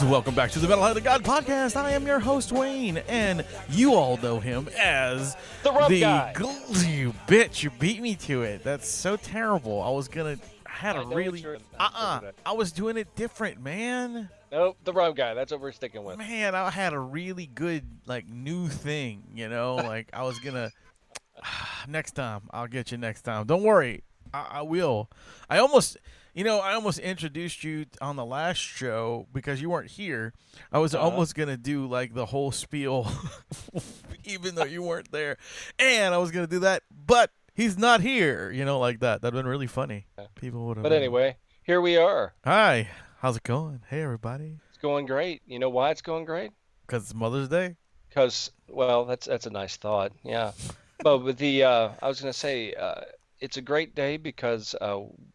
Welcome back to the Metal Hand of God podcast. I am your host, Wayne, and you all know him as the Rum Guy. You bitch, you beat me to it. That's so terrible. I was gonna, I was doing it different, man. Nope, the Rum Guy. That's what we're sticking with. Man, I had a really good, new thing, like I was gonna, next time, I'll get you next time. Don't worry, I will. I almost introduced you on the last show because you weren't here. I was almost going to do, the whole spiel, even though you weren't there. And I was going to do that, but he's not here, like that. That would have been really funny. People would have. But anyway, here we are. Hi. How's it going? Hey, everybody. It's going great. You know why it's going great? Because it's Mother's Day? Because, well, that's a nice thought, yeah. But with I was going to say, it's a great day because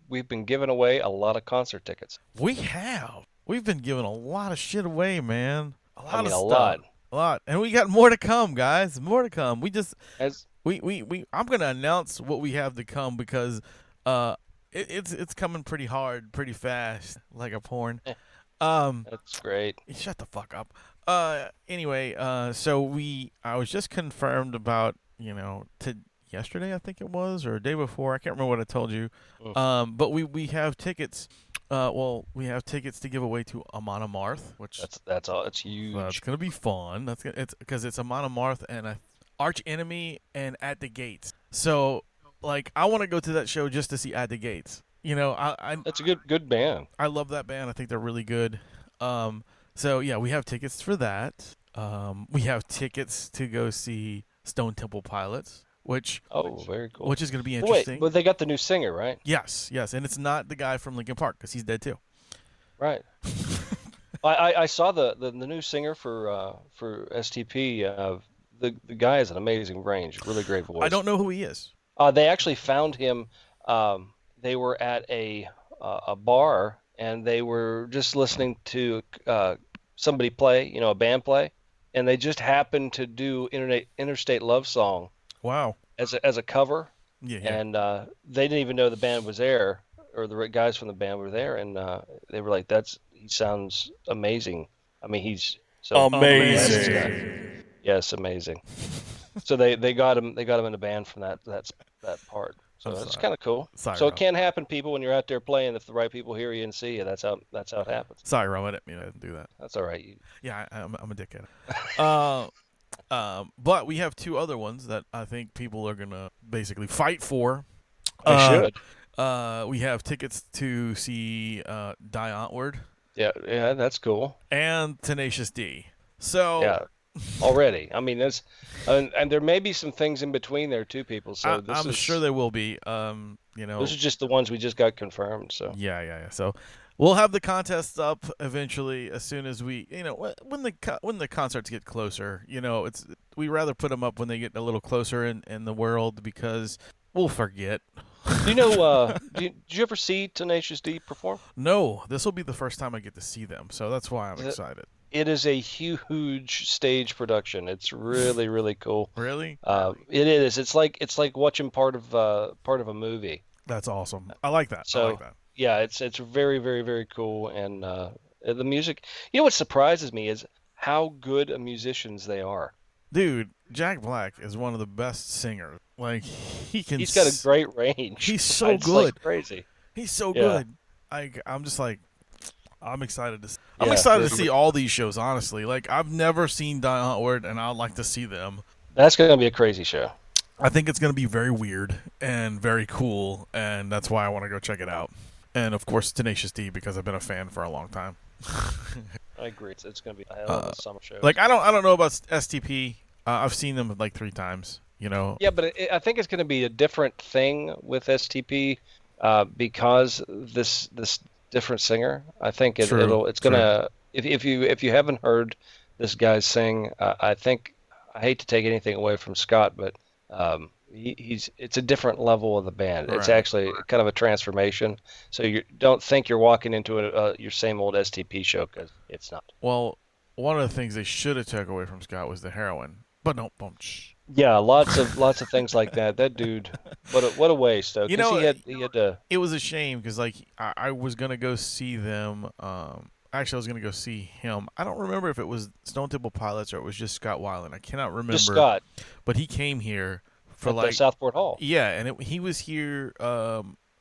we've been giving away a lot of concert tickets. We have. We've been giving a lot of shit away, man. A lot. And we got more to come, guys. More to come. We just I'm gonna announce what we have to come because it's coming pretty hard, pretty fast, like a porn. That's great. Shut the fuck up. Anyway, so I was just confirmed about, yesterday, I think it was, or a day before. I can't remember what I told you. But we have tickets. We have tickets to give away to Amon Amarth, which that's all. It's huge. It's gonna be fun. It's because it's Amon Amarth and a Arch Enemy and At the Gates. So I want to go to that show just to see At the Gates. That's a good band. I love that band. I think they're really good. So yeah, we have tickets for that. We have tickets to go see Stone Temple Pilots. Very cool. Which is going to be interesting. Wait, but they got the new singer, right? Yes, and it's not the guy from Linkin Park because he's dead too. Right. I saw the new singer for STP. The guy has an amazing range, really great voice. I don't know who he is. They actually found him. They were at a bar and they were just listening to somebody play, a band play, and they just happened to do Interstate Love Song. Wow. As a cover. Yeah. And they didn't even know the band was there, or the guys from the band were there, and they were like, he sounds amazing. I mean, he's so amazing. Yes, amazing. So they got him in the band from that part. So it's kind of cool. Sorry, so it can happen, people, when you're out there playing. If the right people hear you and see you, that's how it happens. Sorry, Rum, I didn't mean to do that. That's all right. Yeah, I'm a dickhead. But we have two other ones that I think people are gonna basically fight for. They should. We have tickets to see Die Antwoord. Yeah, that's cool. And Tenacious D. So yeah, already. I mean, and there may be some things in between there too, people. So I'm sure there will be. Those are just the ones we just got confirmed. So yeah. So we'll have the contests up eventually as soon as we, when the concerts get closer. We rather put them up when they get a little closer in the world because we'll forget. Do you know? Did you ever see Tenacious D perform? No, this will be the first time I get to see them, so that's why I'm excited. It is a huge stage production. It's really, really cool. Really? It is. It's like watching part of a movie. That's awesome. I like that. So, I like that. Yeah, it's very, very, very cool. And the music. What surprises me is how good musicians they are. Dude, Jack Black is one of the best singers. He's got a great range. He's so good. Crazy. He's so good. I'm just I'm excited to see all these shows, honestly. I've never seen Die Antwoord, and I'd like to see them. That's going to be a crazy show. I think it's going to be very weird and very cool, and that's why I want to go check it out. And, of course, Tenacious D, because I've been a fan for a long time. I agree. It's going to be a hell of a summer show. I don't know about STP. I've seen them 3 times, Yeah, but I think it's going to be a different thing with STP because this different singer. I think it's going to, if you haven't heard this guy sing, I hate to take anything away from Scott, but it's a different level of the band. Right. It's actually kind of a transformation. So you don't think you're walking into your same old STP show, because it's not. Well, one of the things they should have took away from Scott was the heroin, but no. Yeah, lots of things like that. That dude, what a waste. Though, he had to. It was a shame because I was gonna go see them. actually I was gonna go see him. I don't remember if it was Stone Temple Pilots or it was just Scott Weiland. I cannot remember. Just Scott. But he came here for at the Southport Hall. Yeah, and he was here,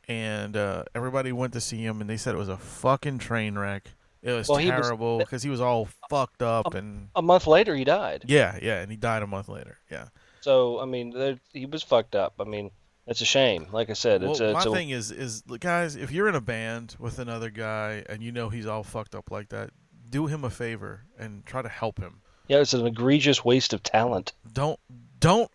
and everybody went to see him, and they said it was a fucking train wreck. It was terrible because he was all fucked up, and a month later he died. Yeah, and he died a month later. Yeah. So I mean, he was fucked up. I mean, it's a shame. Like I said, my thing is guys, if you're in a band with another guy and you know he's all fucked up like that, do him a favor and try to help him. Yeah, it's an egregious waste of talent. Don't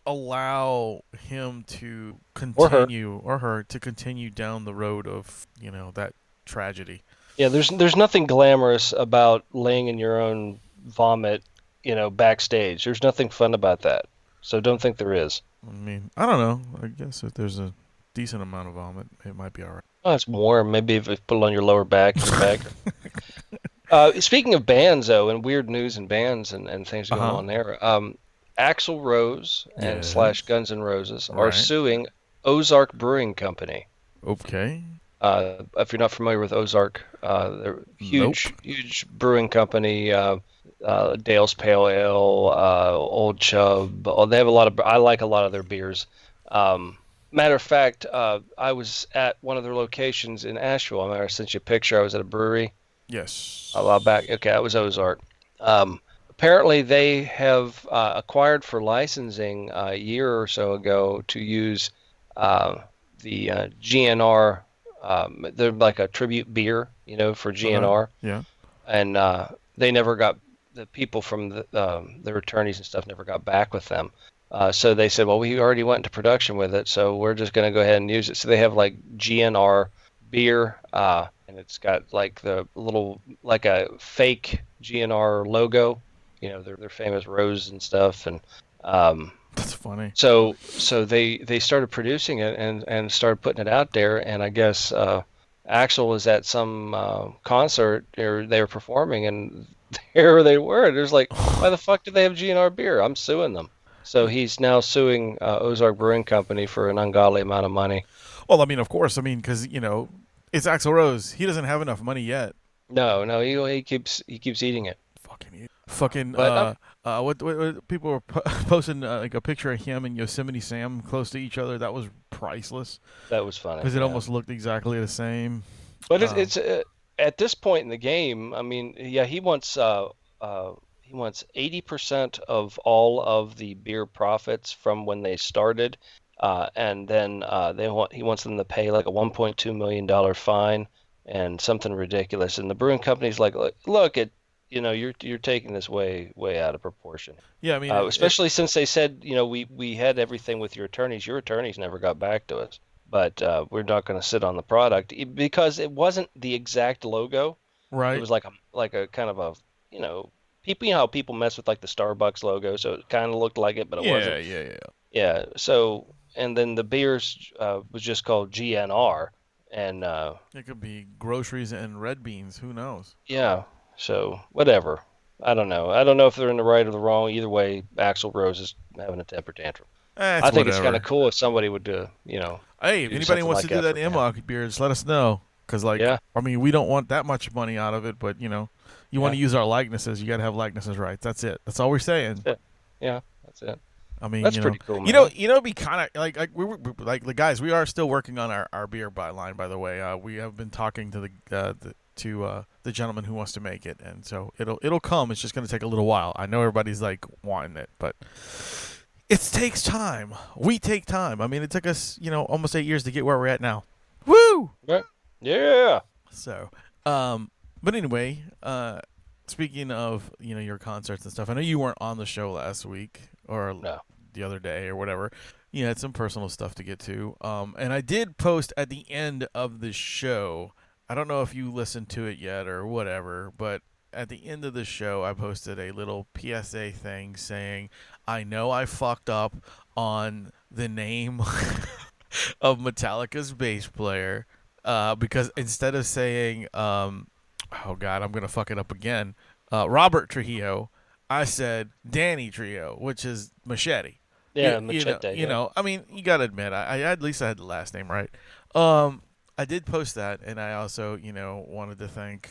allow him to continue or her to continue down the road of, that tragedy. Yeah, there's nothing glamorous about laying in your own vomit, backstage. There's nothing fun about that. So don't think there is. I mean, I don't know. I guess if there's a decent amount of vomit, it might be all right. Oh, it's warm. Maybe if you put it on your lower back. Speaking of bands, though, and weird news and bands and things going on there, Axl Rose and / Guns N' Roses are suing Ozark Brewing Company. Okay. If you're not familiar with Ozark, they're huge brewing company. Dale's Pale Ale, Old Chub. They have I like a lot of their beers. Matter of fact, I was at one of their locations in Asheville. I sent you a picture. I was at a brewery. Yes. A while back. Okay, that was Ozark. Apparently, they have acquired for licensing a year or so ago to use the GNR. They're like a tribute beer, for GNR. Yeah. And they never got the people from their attorneys and stuff never got back with them. So they said, well, we already went into production with it, so we're just going to go ahead and use it. So they have like GNR beer, and it's got like the little, like a fake GNR logo, their famous rose and stuff. And that's funny. So they started producing it and started putting it out there, and I guess Axl was at some concert, or they were performing, and there they were. There's like, why the fuck did they have GNR beer? I'm suing them. So he's now suing Ozark Brewing Company for an ungodly amount of money. Well, I mean, of course. I mean, because, it's Axl Rose. He doesn't have enough money yet. No, he keeps eating it. What people were posting like a picture of him and Yosemite Sam close to each other. That was priceless. That was funny because it almost looked exactly the same. But it's at this point in the game. I mean, yeah, he wants 80% of all of the beer profits from when they started, and then he wants them to pay like a $1.2 million fine and something ridiculous. And the brewing company's like, look, you're taking this way out of proportion. Yeah, I mean, especially since they said, we had everything with your attorneys. Your attorneys never got back to us, but we're not going to sit on the product because it wasn't the exact logo. Right. It was like a kind of a, people, how people mess with like the Starbucks logo, so it kind of looked like it, but it wasn't. Yeah. So, and then the beers was just called GNR, and it could be groceries and red beans. Who knows? Yeah. So whatever. I don't know. I don't know if they're in the right or the wrong. Either way, Axl Rose is having a temper tantrum. I think it's kind of cool if somebody would do. Hey, if anybody wants to do that MHOG beers, let us know. Because, I mean, we don't want that much money out of it, but, you want to use our likenesses, you got to have likenesses rights. That's it. That's all we're saying. Yeah, that's it. I mean, that's pretty cool, man. It'd be kind of like we're like the guys. We are still working on our beer line, by the way. We have been talking to the gentleman who wants to make it, and so it'll come. It's just going to take a little while. I know everybody's like wanting it, but it takes time. We take time. I mean, it took us almost 8 years to get where we're at now. Woo! Right. Yeah. So, but anyway, speaking of your concerts and stuff, I know you weren't on the show last week or the other day or whatever. You had some personal stuff to get to, and I did post at the end of the show. I don't know if you listened to it yet or whatever, but at the end of the show, I posted a little PSA thing saying, I know I fucked up on the name of Metallica's bass player, because instead of saying, oh God, I'm going to fuck it up again, Robert Trujillo, I said Danny Trio, which is Machete. Yeah, Machete. I mean, you got to admit, I at least I had the last name right. I did post that, and I also, wanted to thank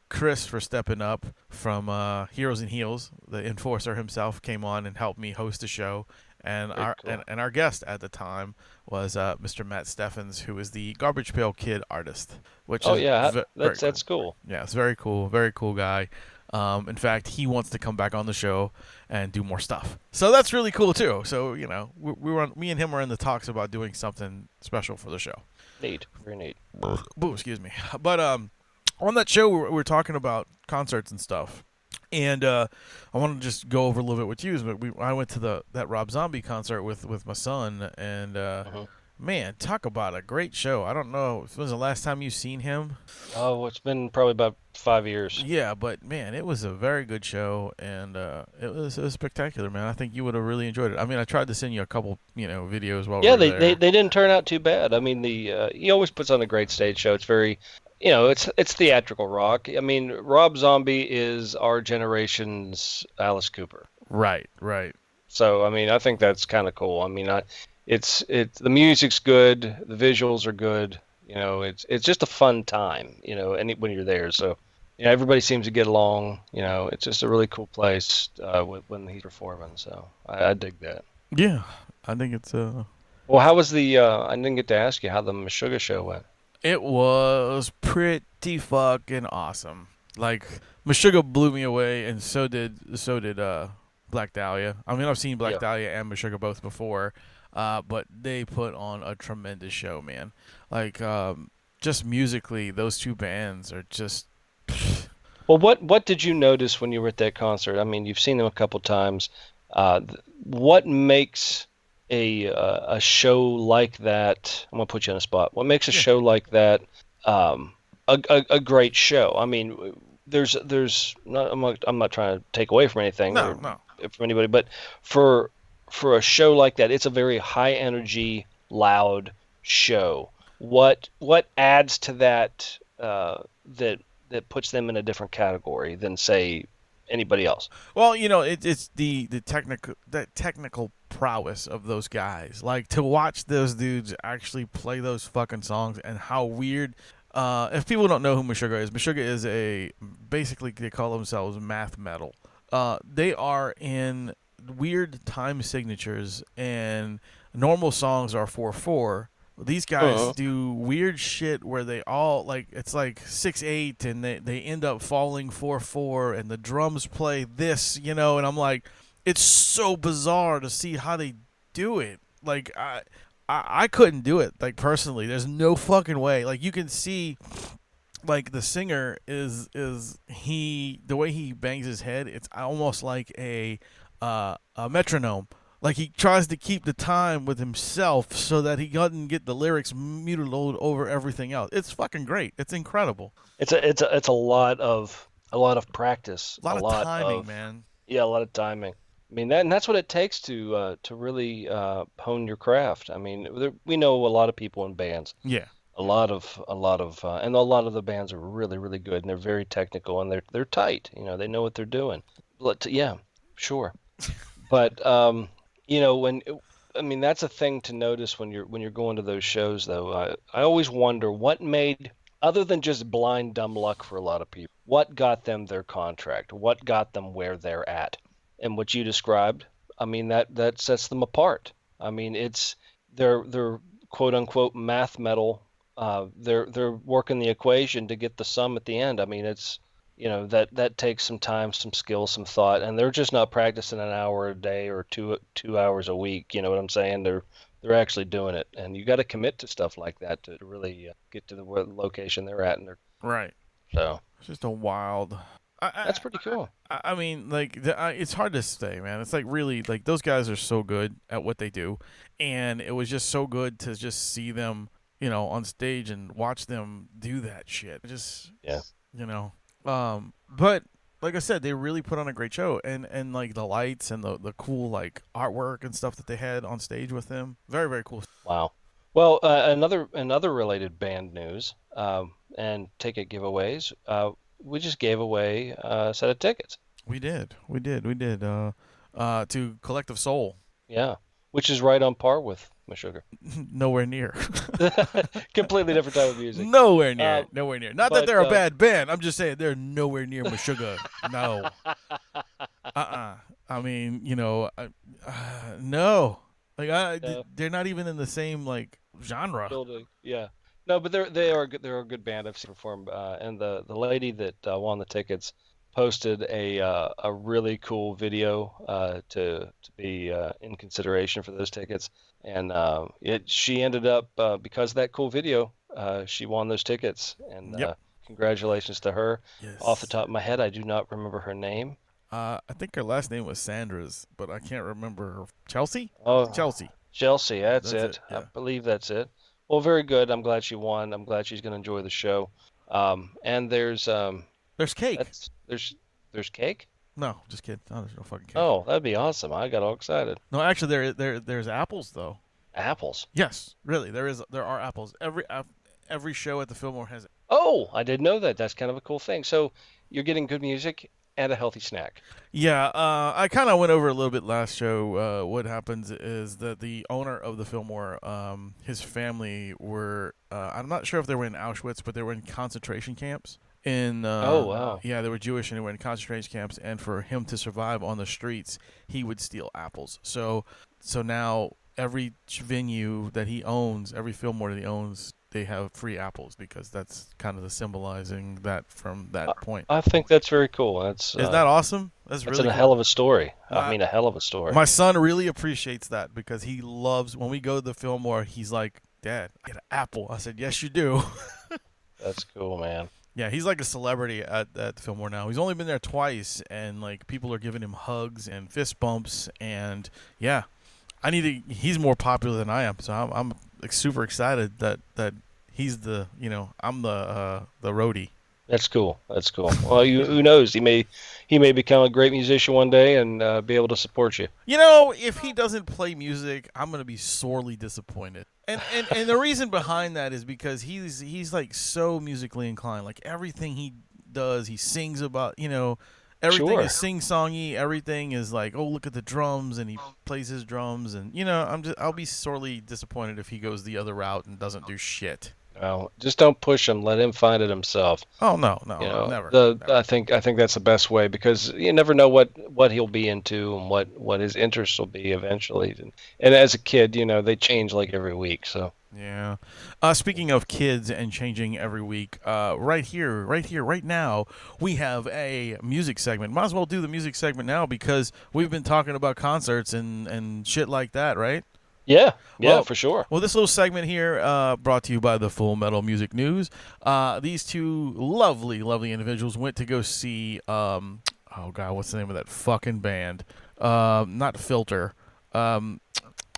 Chris for stepping up from Heroes and Heels. The enforcer himself came on and helped me host the show. And Very our cool. and our guest at the time was Mr. Mattsteffens, who is the Garbage Pail Kid artist, which Oh is yeah, very cool. that's cool. Yeah, it's very cool guy. In fact, he wants to come back on the show and do more stuff. So that's really cool too. So me and him were in the talks about doing something special for the show. Neat, very neat. Boo, excuse me. But on that show, we were talking about concerts and stuff. And I want to just go over a little bit with you. But I went to that Rob Zombie concert with my son, and man, talk about a great show. I don't know, when was the last time you've seen him? Oh, it's been probably about 5 years. Yeah, but man, it was a very good show, and it was spectacular, man. I think you would have really enjoyed it. I mean, I tried to send you a couple, videos while we were there. They didn't turn out too bad. I mean, he always puts on a great stage show. It's very, it's theatrical rock. I mean, Rob Zombie is our generation's Alice Cooper. Right. So, I mean, I think that's kind of cool. I mean, it's the music's good, the visuals are good. It's just a fun time. When you're there. So, everybody seems to get along. It's just a really cool place when he's performing. So, I dig that. Yeah, I think it's Well, how was I didn't get to ask you how the Meshuggah show went. It was pretty fucking awesome. Like, Meshuggah blew me away, and so did Black Dahlia. I mean, I've seen Black Dahlia and Meshuggah both before, but they put on a tremendous show, man. Like, just musically, those two bands are just. Well, what did you notice when you were at that concert? I mean, you've seen them a couple times. What makes a show like that? I'm gonna put you on the spot. What makes a show like that a great show? I mean, there's not. I'm not trying to take away from anything from anybody, but for a show like that, it's a very high energy, loud show. What adds to that that puts them in a different category than, say, anybody else? Well, it's the technical prowess of those guys. Like, to watch those dudes actually play those fucking songs, and how weird. If people don't know who Meshuggah is basically they call themselves math metal. They are in weird time signatures, and normal songs are 4/4. These guys do weird shit where they all, like, it's like 6/8, and they end up falling 4/4, and the drums play this, and I'm like, it's so bizarre to see how they do it. Like, I couldn't do it, like, personally. There's no fucking way. Like, you can see, like, the singer is the way he bangs his head, it's almost like a metronome. Like, he tries to keep the time with himself so that he doesn't get the lyrics mutilated over everything else. It's fucking great. It's incredible. It's a lot of practice. A lot of timing, man. Yeah, a lot of timing. I mean, that's what it takes to really hone your craft. I mean, we know a lot of people in bands. Yeah. And a lot of the bands are really, really good, and they're very technical, and they're tight. They know what they're doing. But yeah, sure. But that's a thing to notice when you're going to those shows, though. I always wonder what made, other than just blind dumb luck for a lot of people, what got them their contract, what got them where they're at, and what you described. I mean, that sets them apart. I mean, they're quote unquote math metal. They're working the equation to get the sum at the end. I mean, it's. That takes some time, some skill, some thought, and they're just not practicing an hour a day or two hours a week. You know what I'm saying? They're actually doing it, and you got to commit to stuff like that to really get to the location they're at, and they're right. So it's just a wild. That's pretty cool. I mean, like, it's hard to say, man. It's like, really, like, those guys are so good at what they do, and it was just so good to just see them, on stage and watch them do that shit. Just But like I said, they really put on a great show, and like the lights and the cool, like, artwork and stuff that they had on stage with them, very, very cool. Wow. Well, another related band news and ticket giveaways. We just gave away a set of tickets. We did to Collective Soul. Yeah. which is right on par with Meshuggah. Nowhere near. Completely different type of music. Nowhere near. Nowhere near. Not that they're a bad band. I'm just saying they're nowhere near Meshuggah. No. I mean, no. Like they're not even in the same like genre. Building. Yeah. No, but they're a good band. I've seen perform, and the lady that won the tickets posted a really cool video to be in consideration for those tickets, and she ended up because of that cool video, she won those tickets, and congratulations to her. Yes. Off the top of my head, I do not remember her name. I think her last name was Sandra's, but I can't remember her. Chelsea? Oh, Chelsea. Chelsea, that's it. Yeah. I believe that's it. Well, very good. I'm glad she won. I'm glad she's going to enjoy the show. And there's cake. There's cake? No, just kidding. Oh, there's no fucking cake. Oh, that'd be awesome. I got all excited. No, actually, there's apples though. Apples? Yes, really. There are apples. Every show at the Fillmore has. Oh, I didn't know that. That's kind of a cool thing. So you're getting good music and a healthy snack. Yeah, I kind of went over a little bit last show. What happens is that the owner of the Fillmore, his family were, I'm not sure if they were in Auschwitz, but they were in concentration camps. Oh, wow. Yeah, they were Jewish and they were in concentration camps. And for him to survive on the streets, he would steal apples. So now every venue that he owns, every Fillmore that he owns, they have free apples because that's kind of the symbolizing that from that point. I think that's very cool. Isn't that awesome? That's really a hell of a story. I mean, a hell of a story. My son really appreciates that because he loves when we go to the Fillmore. He's like, "Dad, I get an apple." I said, "Yes, you do." That's cool, man. Yeah, he's like a celebrity at the Fillmore now. He's only been there twice, and like people are giving him hugs and fist bumps, and yeah, he's more popular than I am, so I'm like, super excited that he's the I'm the roadie. That's cool. That's cool. Well, who knows? He may become a great musician one day and be able to support you. If he doesn't play music, I'm gonna be sorely disappointed. And the reason behind that is because he's like so musically inclined. Like everything he does, he sings about. Everything is sing-songy. Everything is like, oh, look at the drums, and he plays his drums, and I'll be sorely disappointed if he goes the other route and doesn't do shit. Well, just don't push him. Let him find it himself. Oh no, never. I think that's the best way because you never know what he'll be into and what his interests will be eventually. And as a kid, they change like every week. So yeah. Speaking of kids and changing every week, right here, right now, we have a music segment. Might as well do the music segment now because we've been talking about concerts and shit like that, right? Yeah, for sure. Well, this little segment here brought to you by the Full Metal Music News. These two lovely, lovely individuals went to go see, oh, God, what's the name of that fucking band? Not Filter. I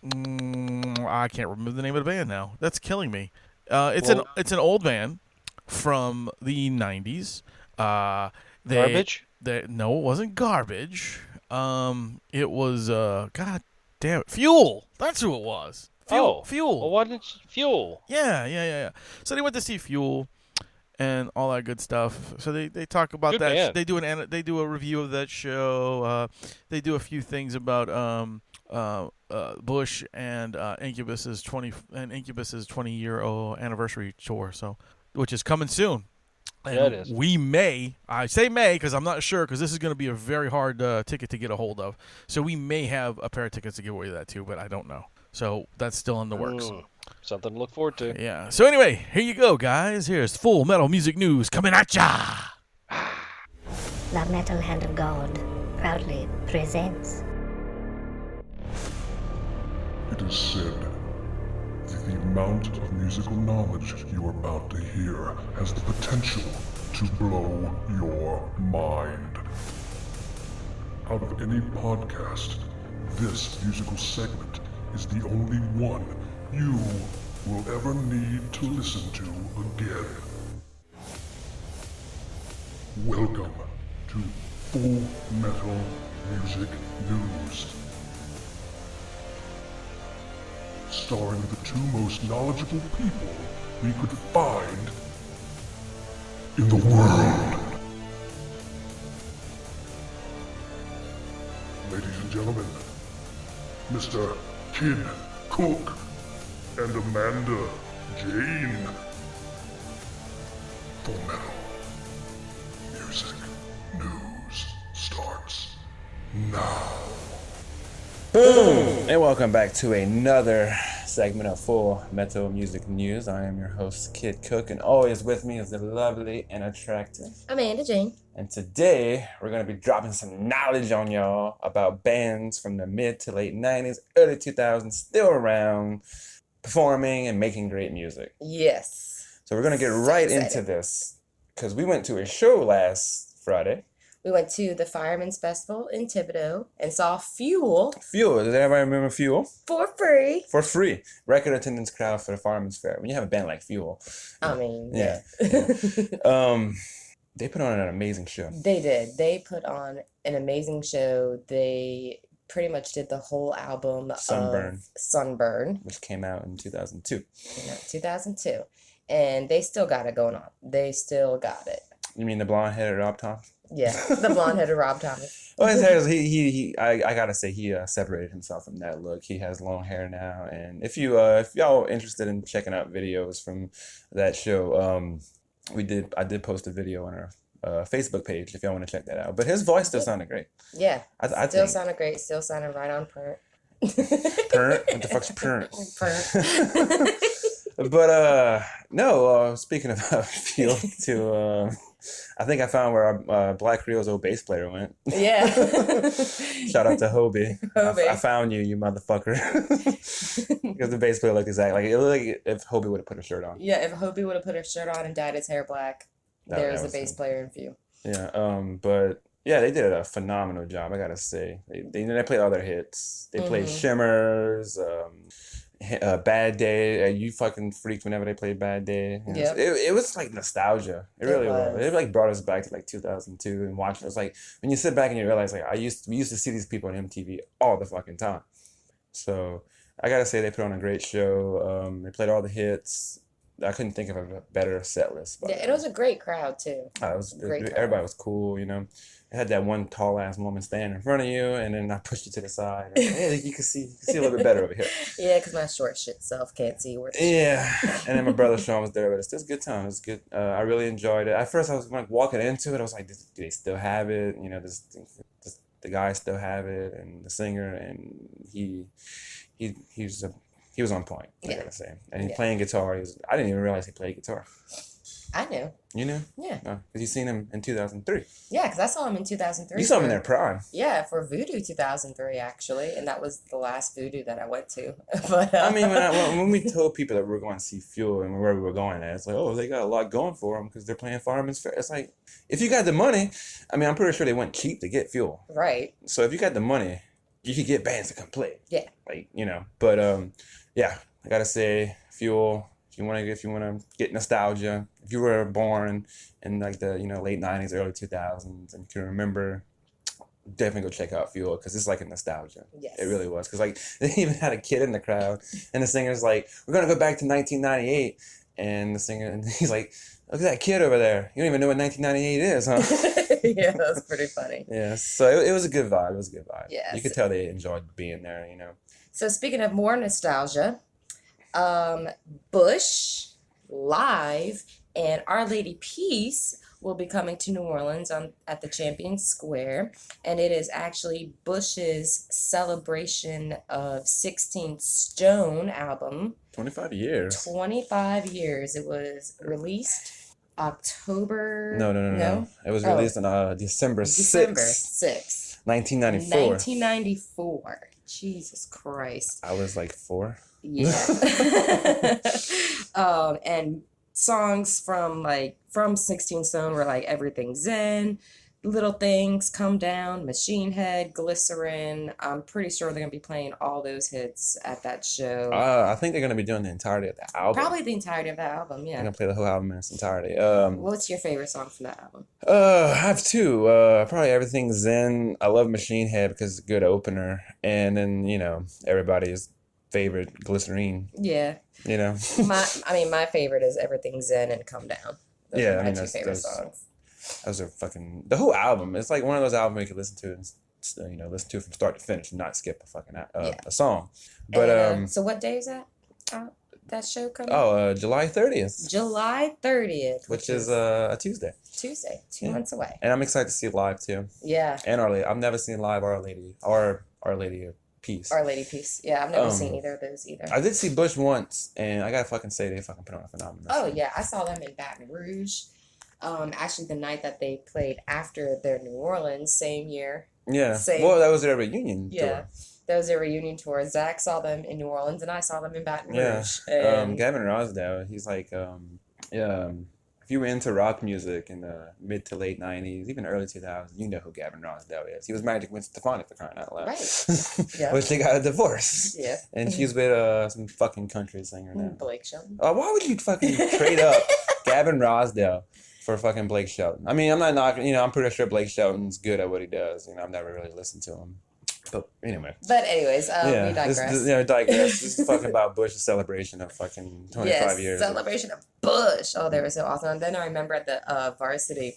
can't remember the name of the band now. That's killing me. It's an old band from the 90s. Garbage? No, it wasn't Garbage. It was, God damn it, Fuel. That's who it was. Fuel. Well, why didn't you Fuel? Yeah. So they went to see Fuel and all that good stuff. So they talk about good that. Band. They do a review of that show. They do a few things about Bush and Incubus's 20-year anniversary tour. So, which is coming soon. And yeah, it is. I say may because I'm not sure because this is going to be a very hard ticket to get a hold of. So we may have a pair of tickets to give away to that too, but I don't know. So that's still in the works. Something to look forward to. Yeah. So anyway, here you go, guys. Here's Full Metal Music News coming at ya. The Metal Hand of God proudly presents. It is said that the amount of musical knowledge you are about to hear has the potential to blow your mind. Out of any podcast, this musical segment is the only one you will ever need to listen to again. Welcome to Full Metal Music News. Starring the two most knowledgeable people we could find in the world. Ladies and gentlemen, Mr. Kid, Cook, and Amanda Jane. Full Metal Music News starts now. Boom! And welcome back to another segment of Full Metal Music News. I am your host, Kid Cook, and always with me is the lovely and attractive Amanda Jane. And today, we're going to be dropping some knowledge on y'all about bands from the mid to late 90s, early 2000s, still around, performing and making great music. Yes. So we're going to get right into this, because we went to a show last Friday. We went to the Fireman's Festival in Thibodaux and saw Fuel. Fuel. Does everybody remember Fuel? For free. For free. Record attendance crowd for the Fireman's Fair. When you have a band like Fuel. I mean, yeah. They put on an amazing show. They did. They put on an amazing show. They pretty much did the whole album Sunburn. of Sunburn. Which came out in 2002. 2002. And they still got it going on. They still got it. You mean the blonde-headed Rob Thomas? Yeah, the blonde-headed Rob Thomas. Well, his hair is, I gotta say, he separated himself from that look. He has long hair now, and if y'all interested in checking out videos from that show, I did post a video on our Facebook page if y'all want to check that out. But his voice still sounded great. Yeah, I still think. sounded great. Still sounded right on point. Pernt? What the fuck's pernt? Pernt. But no. Speaking of appeal to. I think I found where our Black Creole's old bass player went. Yeah. Shout out to Hobie. Hobie. I found you motherfucker. Because the bass player looked exactly like it. Looked like if Hobie would have put a shirt on. Yeah, if Hobie would have put a shirt on and dyed his hair black, there's a bass player in view. Yeah. But yeah, they did a phenomenal job. I gotta say, they played all their hits. They played Shimmers. Bad Day. You fucking freaked whenever they played Bad Day. Yeah. It was like nostalgia. It really was. It like brought us back to like 2002 and watching. It's like when you sit back and you realize like we used to see these people on MTV all the fucking time. So I gotta say they put on a great show. They played all the hits. I couldn't think of a better set list. Yeah, it was a great crowd too. Everybody was cool, you know. I had that one tall ass woman standing in front of you, and then I pushed you to the side. And, hey, you can see a little bit better over here. Yeah, because my short shit self can't see worth it. Yeah, and then my brother Sean was there, but it's a good time. It was good. I really enjoyed it. At first, I was like walking into it. I was like, do they still have it? You know, the guys still have it, and the singer, and he was on point. I gotta say, and he playing guitar. I didn't even realize he played guitar. I knew. You knew? Yeah. Because you seen him in 2003. Yeah, because I saw him in 2003. You saw him in their prime. Yeah, for Voodoo 2003, actually. And that was the last Voodoo that I went to. But I mean, when we told people that we were going to see Fuel and where we were going at, it's like, oh, they got a lot going for them because they're playing Fireman's Fair. It's like, if you got the money, I mean, I'm pretty sure they went cheap to get Fuel. Right. So if you got the money, you could get bands to come play. Yeah. Like, you know. But, yeah, I got to say, Fuel... If you want to get nostalgia, if you were born in like the late 90s, early 2000s, and can remember, definitely go check out Fuel because it's like a nostalgia. Yes. It really was. Because like they even had a kid in the crowd, and the singer's like, "We're gonna go back to 1998," and the singer, and he's like, "Look at that kid over there. You don't even know what 1998 is, huh?" Yeah, that's pretty funny. Yeah. So it was a good vibe. It was a good vibe. Yes. You could tell they enjoyed being there. You know. So speaking of more nostalgia. Bush Live and Our Lady Peace will be coming to New Orleans at the Champion Square, and it is actually Bush's celebration of 16 Stone album. 25 years. 25 years. It was released October. No. It was released on December 6th. 1994. 1994. Jesus Christ. I was like 4. Yeah. And songs from 16 Stone were like Everything Zen, Little Things, Come Down, Machine Head, Glycerin. I'm pretty sure they're going to be playing all those hits at that show. I think they're going to be doing the entirety of the album. Probably the entirety of the album, yeah. They're going to play the whole album in its entirety. What's your favorite song from that album? I have 2. Probably Everything Zen. I love Machine Head because it's a good opener. And then, everybody's favorite, Glycerine. Yeah. My favorite is Everything Zen and Come Down. Those are my 2 favorite songs. Those are fucking... The whole album. It's like one of those albums you can listen to and listen to it from start to finish and not skip a fucking a song. But and, so what day is that? That show coming? July 30th. July 30th, which is a Tuesday. Tuesday, 2 months away. And I'm excited to see it live too. Yeah. And Our Lady. I've never seen live Our Lady or Our Lady of Peace. Our Lady Peace. Yeah, I've never seen either of those either. I did see Bush once, and I gotta fucking say they fucking put on a phenomenal show. Oh yeah, I saw them in Baton Rouge. Actually, the night that they played after their New Orleans, same year. Yeah. Well, that was their reunion tour. Yeah. That was their reunion tour. Zach saw them in New Orleans, and I saw them in Baton Rouge. Yeah. Gavin Rosdale, he's like, if you were into rock music in the mid to late 90s, even early 2000s, you know who Gavin Rosdale is. He was married to Gwen Stefani, for crying out loud. Right. Yeah. Which they got a divorce. Yeah. And she's with some fucking country singer now. Blake Shelton. Why would you fucking trade up Gavin Rosdale for fucking Blake Shelton? I mean, I'm not knocking, I'm pretty sure Blake Shelton's good at what he does. I've never really listened to him. But anyway. We digress. Digress. This is fucking about Bush's celebration of fucking 25 years. Celebration of Bush. Oh, they were so awesome. And then I remember at the varsity,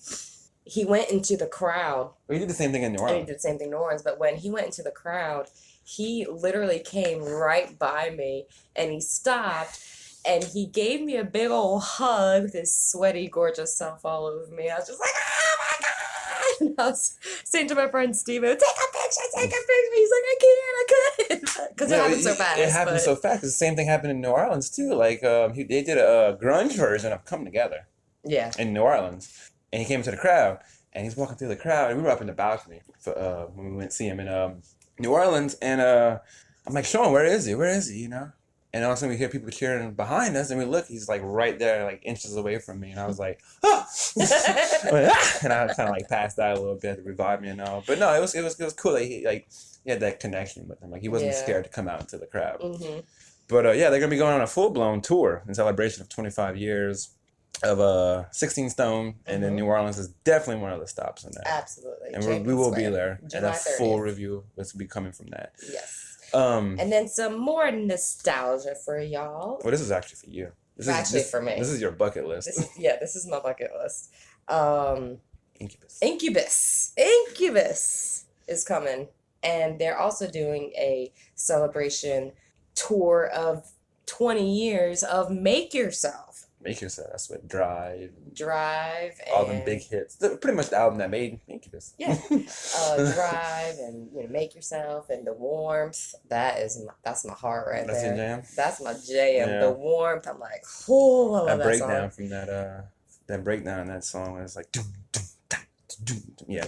he went into the crowd. Well, he did the same thing in New Orleans. He did the same thing in New Orleans. But when he went into the crowd, he literally came right by me and he stopped and he gave me a big old hug with his sweaty, gorgeous self all over me. I was just like, oh my God. And I was saying to my friend Steven, take a picture. He's like, I can't. Because it happened so fast. It happened so fast. The same thing happened in New Orleans, too. Like, they did a grunge version of Come Together. Yeah. In New Orleans. And he came into the crowd, and he's walking through the crowd, and we were up in the balcony when we went to see him in New Orleans, and I'm like, Sean, where is he? Where is he, And all of a sudden we hear people cheering behind us, and we look, he's like right there, like inches away from me, and I was like, ah! And I kind of like passed out a little bit to revive me and all. But no, it was cool. Like, he had that connection with him. Like he wasn't scared to come out into the crowd. Mm-hmm. But they're gonna be going on a full blown tour in celebration of 25 years of 16 Stone, and then New Orleans is definitely one of the stops in that. Absolutely. And we will be there, July and a 30th. full review will be coming from that. Yes. And then some more nostalgia for y'all. Well, this is actually for you. This is for me. This is your bucket list. This is my bucket list. Incubus is coming, and they're also doing a celebration tour of 20 years of Make Yourself. That's what Drive. And All them big hits. Pretty much the album that made Incubus. Yeah. Drive and Make Yourself and The Warmth. That's my heart right there. That's your jam? That's my jam. Yeah. The Warmth. I'm like, oh, I love that that breakdown song. from that breakdown in that song is like yeah.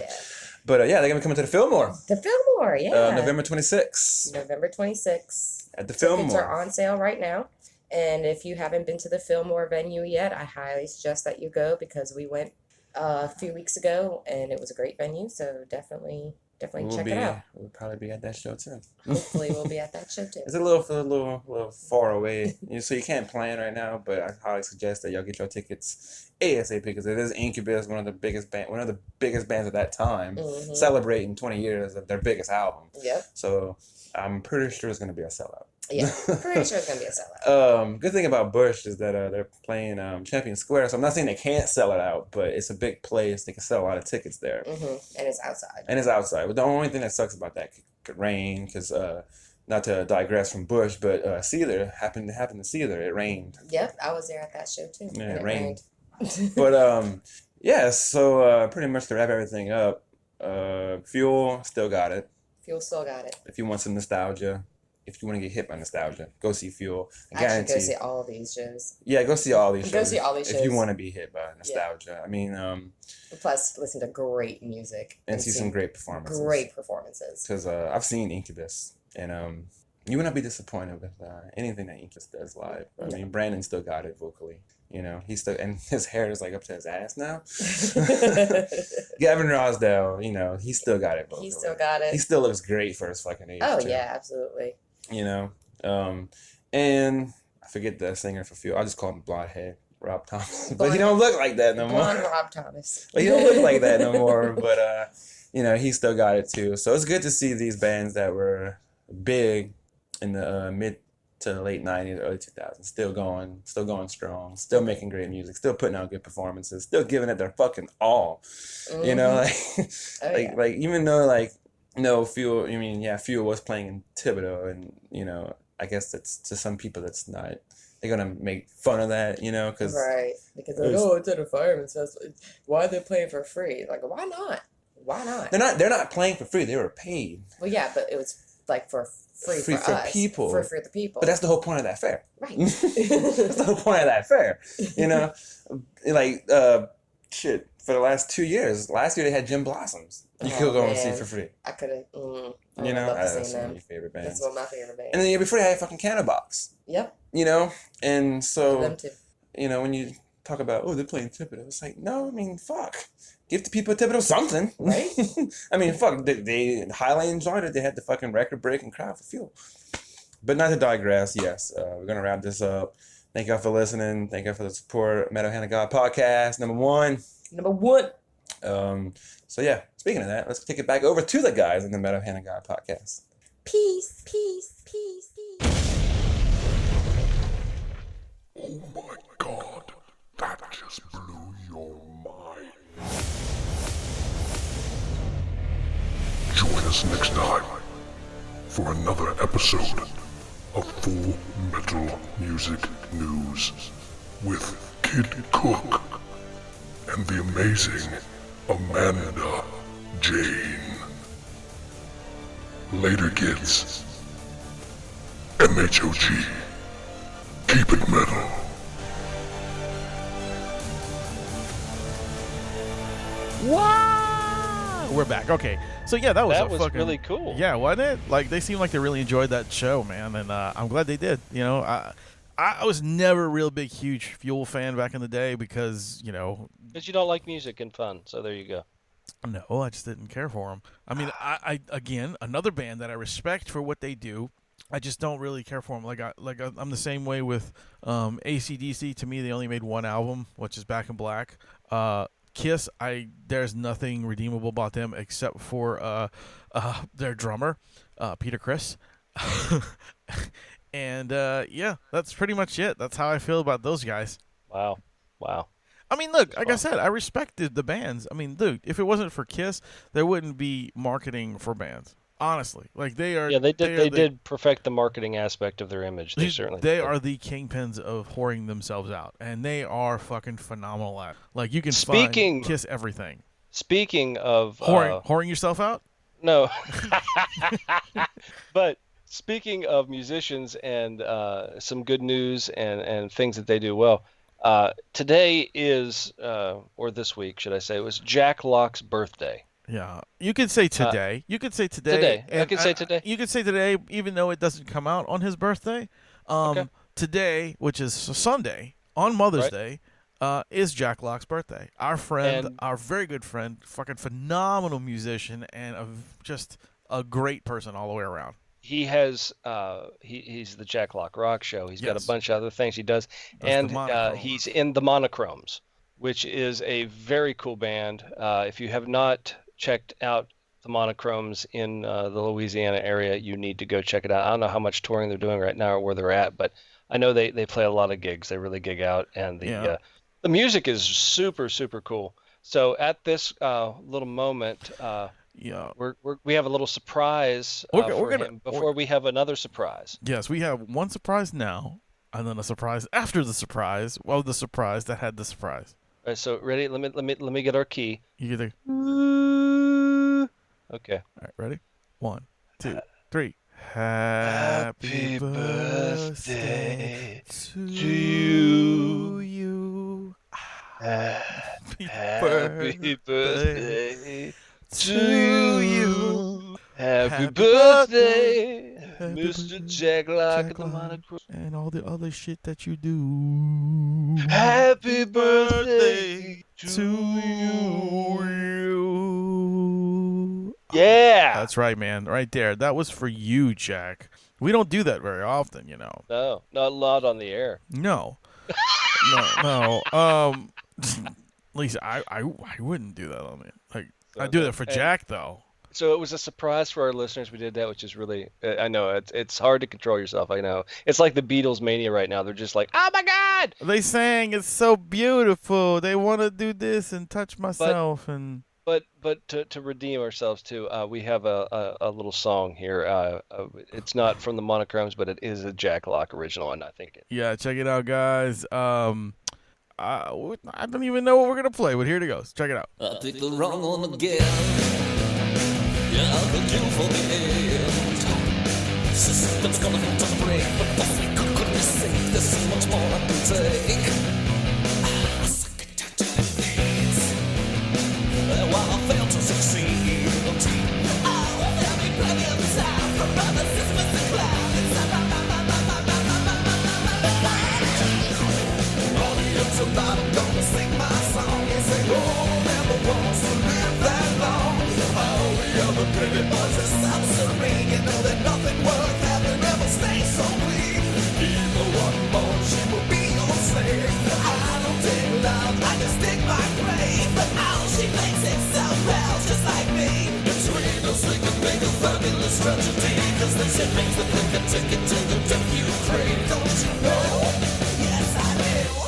But they're gonna be coming to the Fillmore. The Fillmore, yeah. November 26th. November 26th. At the Fillmore. Tickets are on sale right now. And if you haven't been to the Fillmore venue yet, I highly suggest that you go because we went a few weeks ago and it was a great venue. So definitely check it out. We'll probably be at that show too. Hopefully we'll be at that show too. It's a little far away, so you can't plan right now. But I highly suggest that y'all get your tickets ASAP because it is Incubus, one of the biggest bands at that time, celebrating 20 years of their biggest album. Yep. So I'm pretty sure it's gonna be a sellout. Yeah, pretty sure it's gonna be a sellout. Good thing about Bush is that they're playing Champion Square, so I'm not saying they can't sell it out, but it's a big place. They can sell a lot of tickets there. And it's outside. But the only thing that sucks about that could rain, because not to digress from Bush, but Seether happened to Seether. It rained. Yep, I was there at that show too. Yeah, it rained. But so pretty much to wrap everything up, Fuel still got it. Fuel still got it. If you want some nostalgia. If you want to get hit by nostalgia, go see Fuel. Actually, go see all these shows. Yeah, go see all these shows. Go see all these shows. If you want to be hit by nostalgia. Yeah. I mean... plus, listen to great music. And see some great performances. Because I've seen Incubus, and you would not be disappointed with anything that Incubus does live. I mean, Brandon still got it vocally. He's still... And his hair is, like, up to his ass now. Gavin Rosdale, he still got it vocally. He still got it. He still looks great for his fucking age, Oh, too. yeah, absolutely. And I forget the singer for Fuel. I just call him Blondhead Rob Thomas, but he don't look like that no more. Blonde Rob Thomas. But he don't look like that no more. But he still got it too. So it's good to see these bands that were big in the mid to late 90s, early 2000s, still going strong, still making great music, still putting out good performances, still giving it their fucking all. Like even though No, Fuel. I mean, yeah, Fuel was playing in Thibodeau, and you know, I guess that's to some people that's not. They're gonna make fun of that, you know, because because they're like, it's at a fireman's festival. Why are they playing for free? Like, why not? Why not? They're not playing for free. They were paid. Well, yeah, but it was like for free for us, people. For the people. But that's the whole point of that fair. Right. That's the whole point of that fair. You know, like shit. For the last 2 years, last year they had Jim Blossoms. You could go and see for free. I could have. You know, that's one of your favorite bands. That's one of my favorite bands. And then the year before they had fucking Cannabis. Yep. You know, and so them too. You know, when you talk about they're playing Thibodeau, it's like no, I mean fuck. Give the people at Thibodeau something. Right? I mean, fuck, they highly enjoyed it. They had the fucking record-breaking crowd for Fuel. But not to digress, yes, we're going to wrap this up. Thank y'all for listening. Thank y'all for the support. Metal Hand of God podcast, number one. So, yeah, speaking of that, let's take it back over to the guys in the Metal Hand of God podcast. Peace, peace, peace, peace. Oh my God, that just blew your mind. Join us next time for another episode of Full Metal Music News with Kid Cook and the amazing Amanda Jane. Later, kids. MHOG. Keep it metal. Wow! We're back. Okay. So yeah, that was fucking really cool. Yeah, wasn't it? Like they seemed like they really enjoyed that show, man, and I'm glad they did. You know, I was never a real big, huge Fuel fan back in the day because you know. Because you don't like music and fun, so there you go. No, I just didn't care for them. I mean, I again another band that I respect for what they do. I just don't really care for them. I'm the same way with AC/DC. To me, they only made one album, which is Back in Black. Kiss, there's nothing redeemable about them except for their drummer, Peter Criss. And yeah, that's pretty much it. That's how I feel about those guys. Wow. I mean, look, like I said, I respected the bands. I mean, dude, if it wasn't for Kiss, there wouldn't be marketing for bands. Honestly, like they are. Yeah, they did perfect the marketing aspect of their image. They certainly. They are the kingpins of whoring themselves out, and they are fucking phenomenal at. Like you can find Kiss everything. Speaking of whoring yourself out. No. But speaking of musicians and some good news and things that they do well, today is or this week, should I say, it was Jack Locke's birthday. Yeah, you could say today. You could say today. Today, I could say today. You could say today, even though it doesn't come out on his birthday. Okay. Today, which is Sunday on Mother's Day, is Jack Locke's birthday. Our friend, our very good friend, fucking phenomenal musician, and just a great person all the way around. He has he's the Jack Locke Rock Show. He's got a bunch of other things he does, and he's in the Monochromes, which is a very cool band. If you have not checked out the Monochromes in the Louisiana area, you need to go check it out. I don't know how much touring they're doing right now or where they're at, but I know they play a lot of gigs. They really gig out, and the music is super, super cool. So at this little moment, we have a little surprise for him before we have another surprise. Yes, we have one surprise now, and then a surprise after the surprise. Well, the surprise that had the surprise. All right, so ready? Let me get our key. You get Okay. All right, ready? 1, 2, 3. Happy birthday to you. Happy birthday to you. Happy birthday, Mr. Jack Locke of the Monochrome. And all the other shit that you do. Happy birthday to you. Yeah. That's right, man. Right there. That was for you, Jack. We don't do that very often, you know. No, not a lot on the air. No. No. At least I wouldn't do that on it. Like I do that for Jack though. So it was a surprise for our listeners. We did that, which is really, I know it's hard to control yourself. I know it's like the Beatles mania right now. They're just like, oh my God! They sang it's so beautiful. They want to do this and touch myself But to redeem ourselves too, we have a little song here. It's not from the Monochromes, but it is a Jack Lock original, and I think it. Yeah, check it out, guys. I don't even know what we're gonna play, but here it goes. Check it out. I picked the wrong one again. Yeah, I'll be due for the end. System's gonna have to break, but the freak couldn't be safe. There's so much more I can take. I suck it down to the knees. While I fail to succeed. Oh, there'll be plenty of time for brothers, sisters, and clowns. Tonight I'm gonna sing my song and say, oh, never wants to live that long. All the other pretty boys just stop serene. You know that nothing worth having ever stays so clean. Either one more, she will be your slave. I don't take love, I just dig my grave. But now she thinks it's so well, just like me. It's real, no slick and make a fabulous tragedy. Cause then she thinks that they can take it to the death you crave. Don't you know? Yes, I do.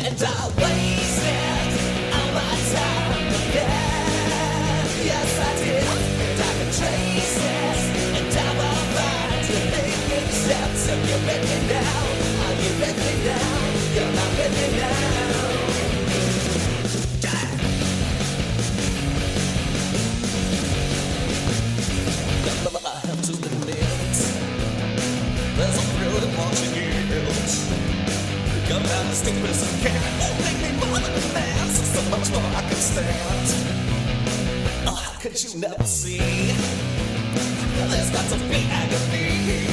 And I wasted all my time, yeah, yes I did. And I can trace it, and I will find the big steps. So you're ready now, are you ready now? You're not ready now. I have to admit, there's a thrill in watching it. Come down the stick as I can. Won't make me more than a man. So much more I can stand. Oh, how could you never see? There's got to be agony.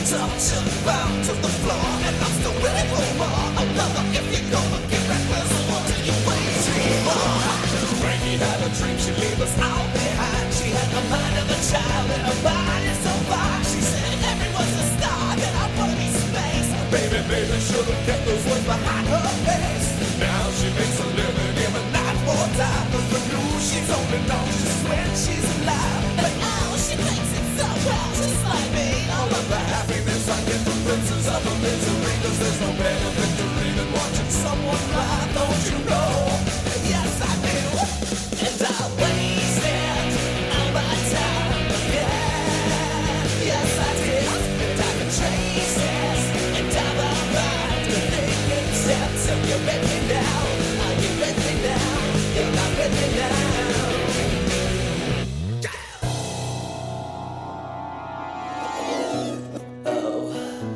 Torture bound to the floor, and I'm still ready for more. Oh, lover, if you're gonna get reckless, what are you waiting for? Frankie had a dream, she'd leave us all behind. She had the mind of a child, and her body so fine. She said everyone's a star, that I wanna be space. Baby, should've kept those words behind her face. Now she makes a living in the night for time. Cause the news she's only known just when she's alive. But now she thinks it's so well, just like me. All of the happiness I get from glimpses of her misery. Cause there's no better victory than watching someone cry, don't you know? Yes, I do. And I wasted all my time, yeah. Yes, I did. And I can trace it. So you're ready now, are you ready now? You're not ready now. Oh,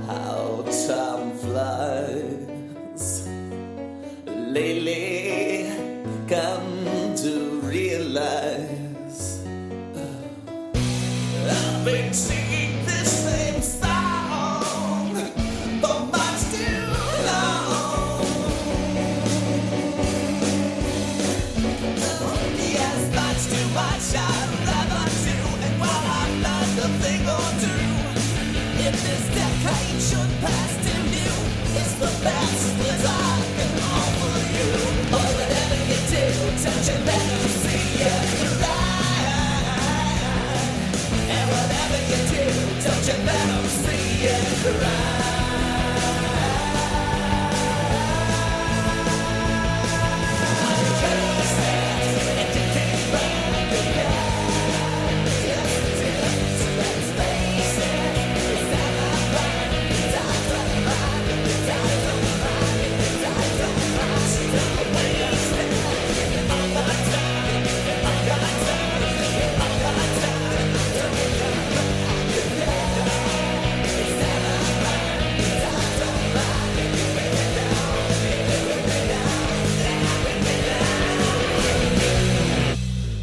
how time flies. Lately, come to realize I've been singing this same song for much too long. Much I'd rather do, and while I've learned a thing or two, if this decade should pass to you, it's the best that I can offer you. Or whatever you do, don't you let them see you cry. And whatever you do, don't you let them see you cry.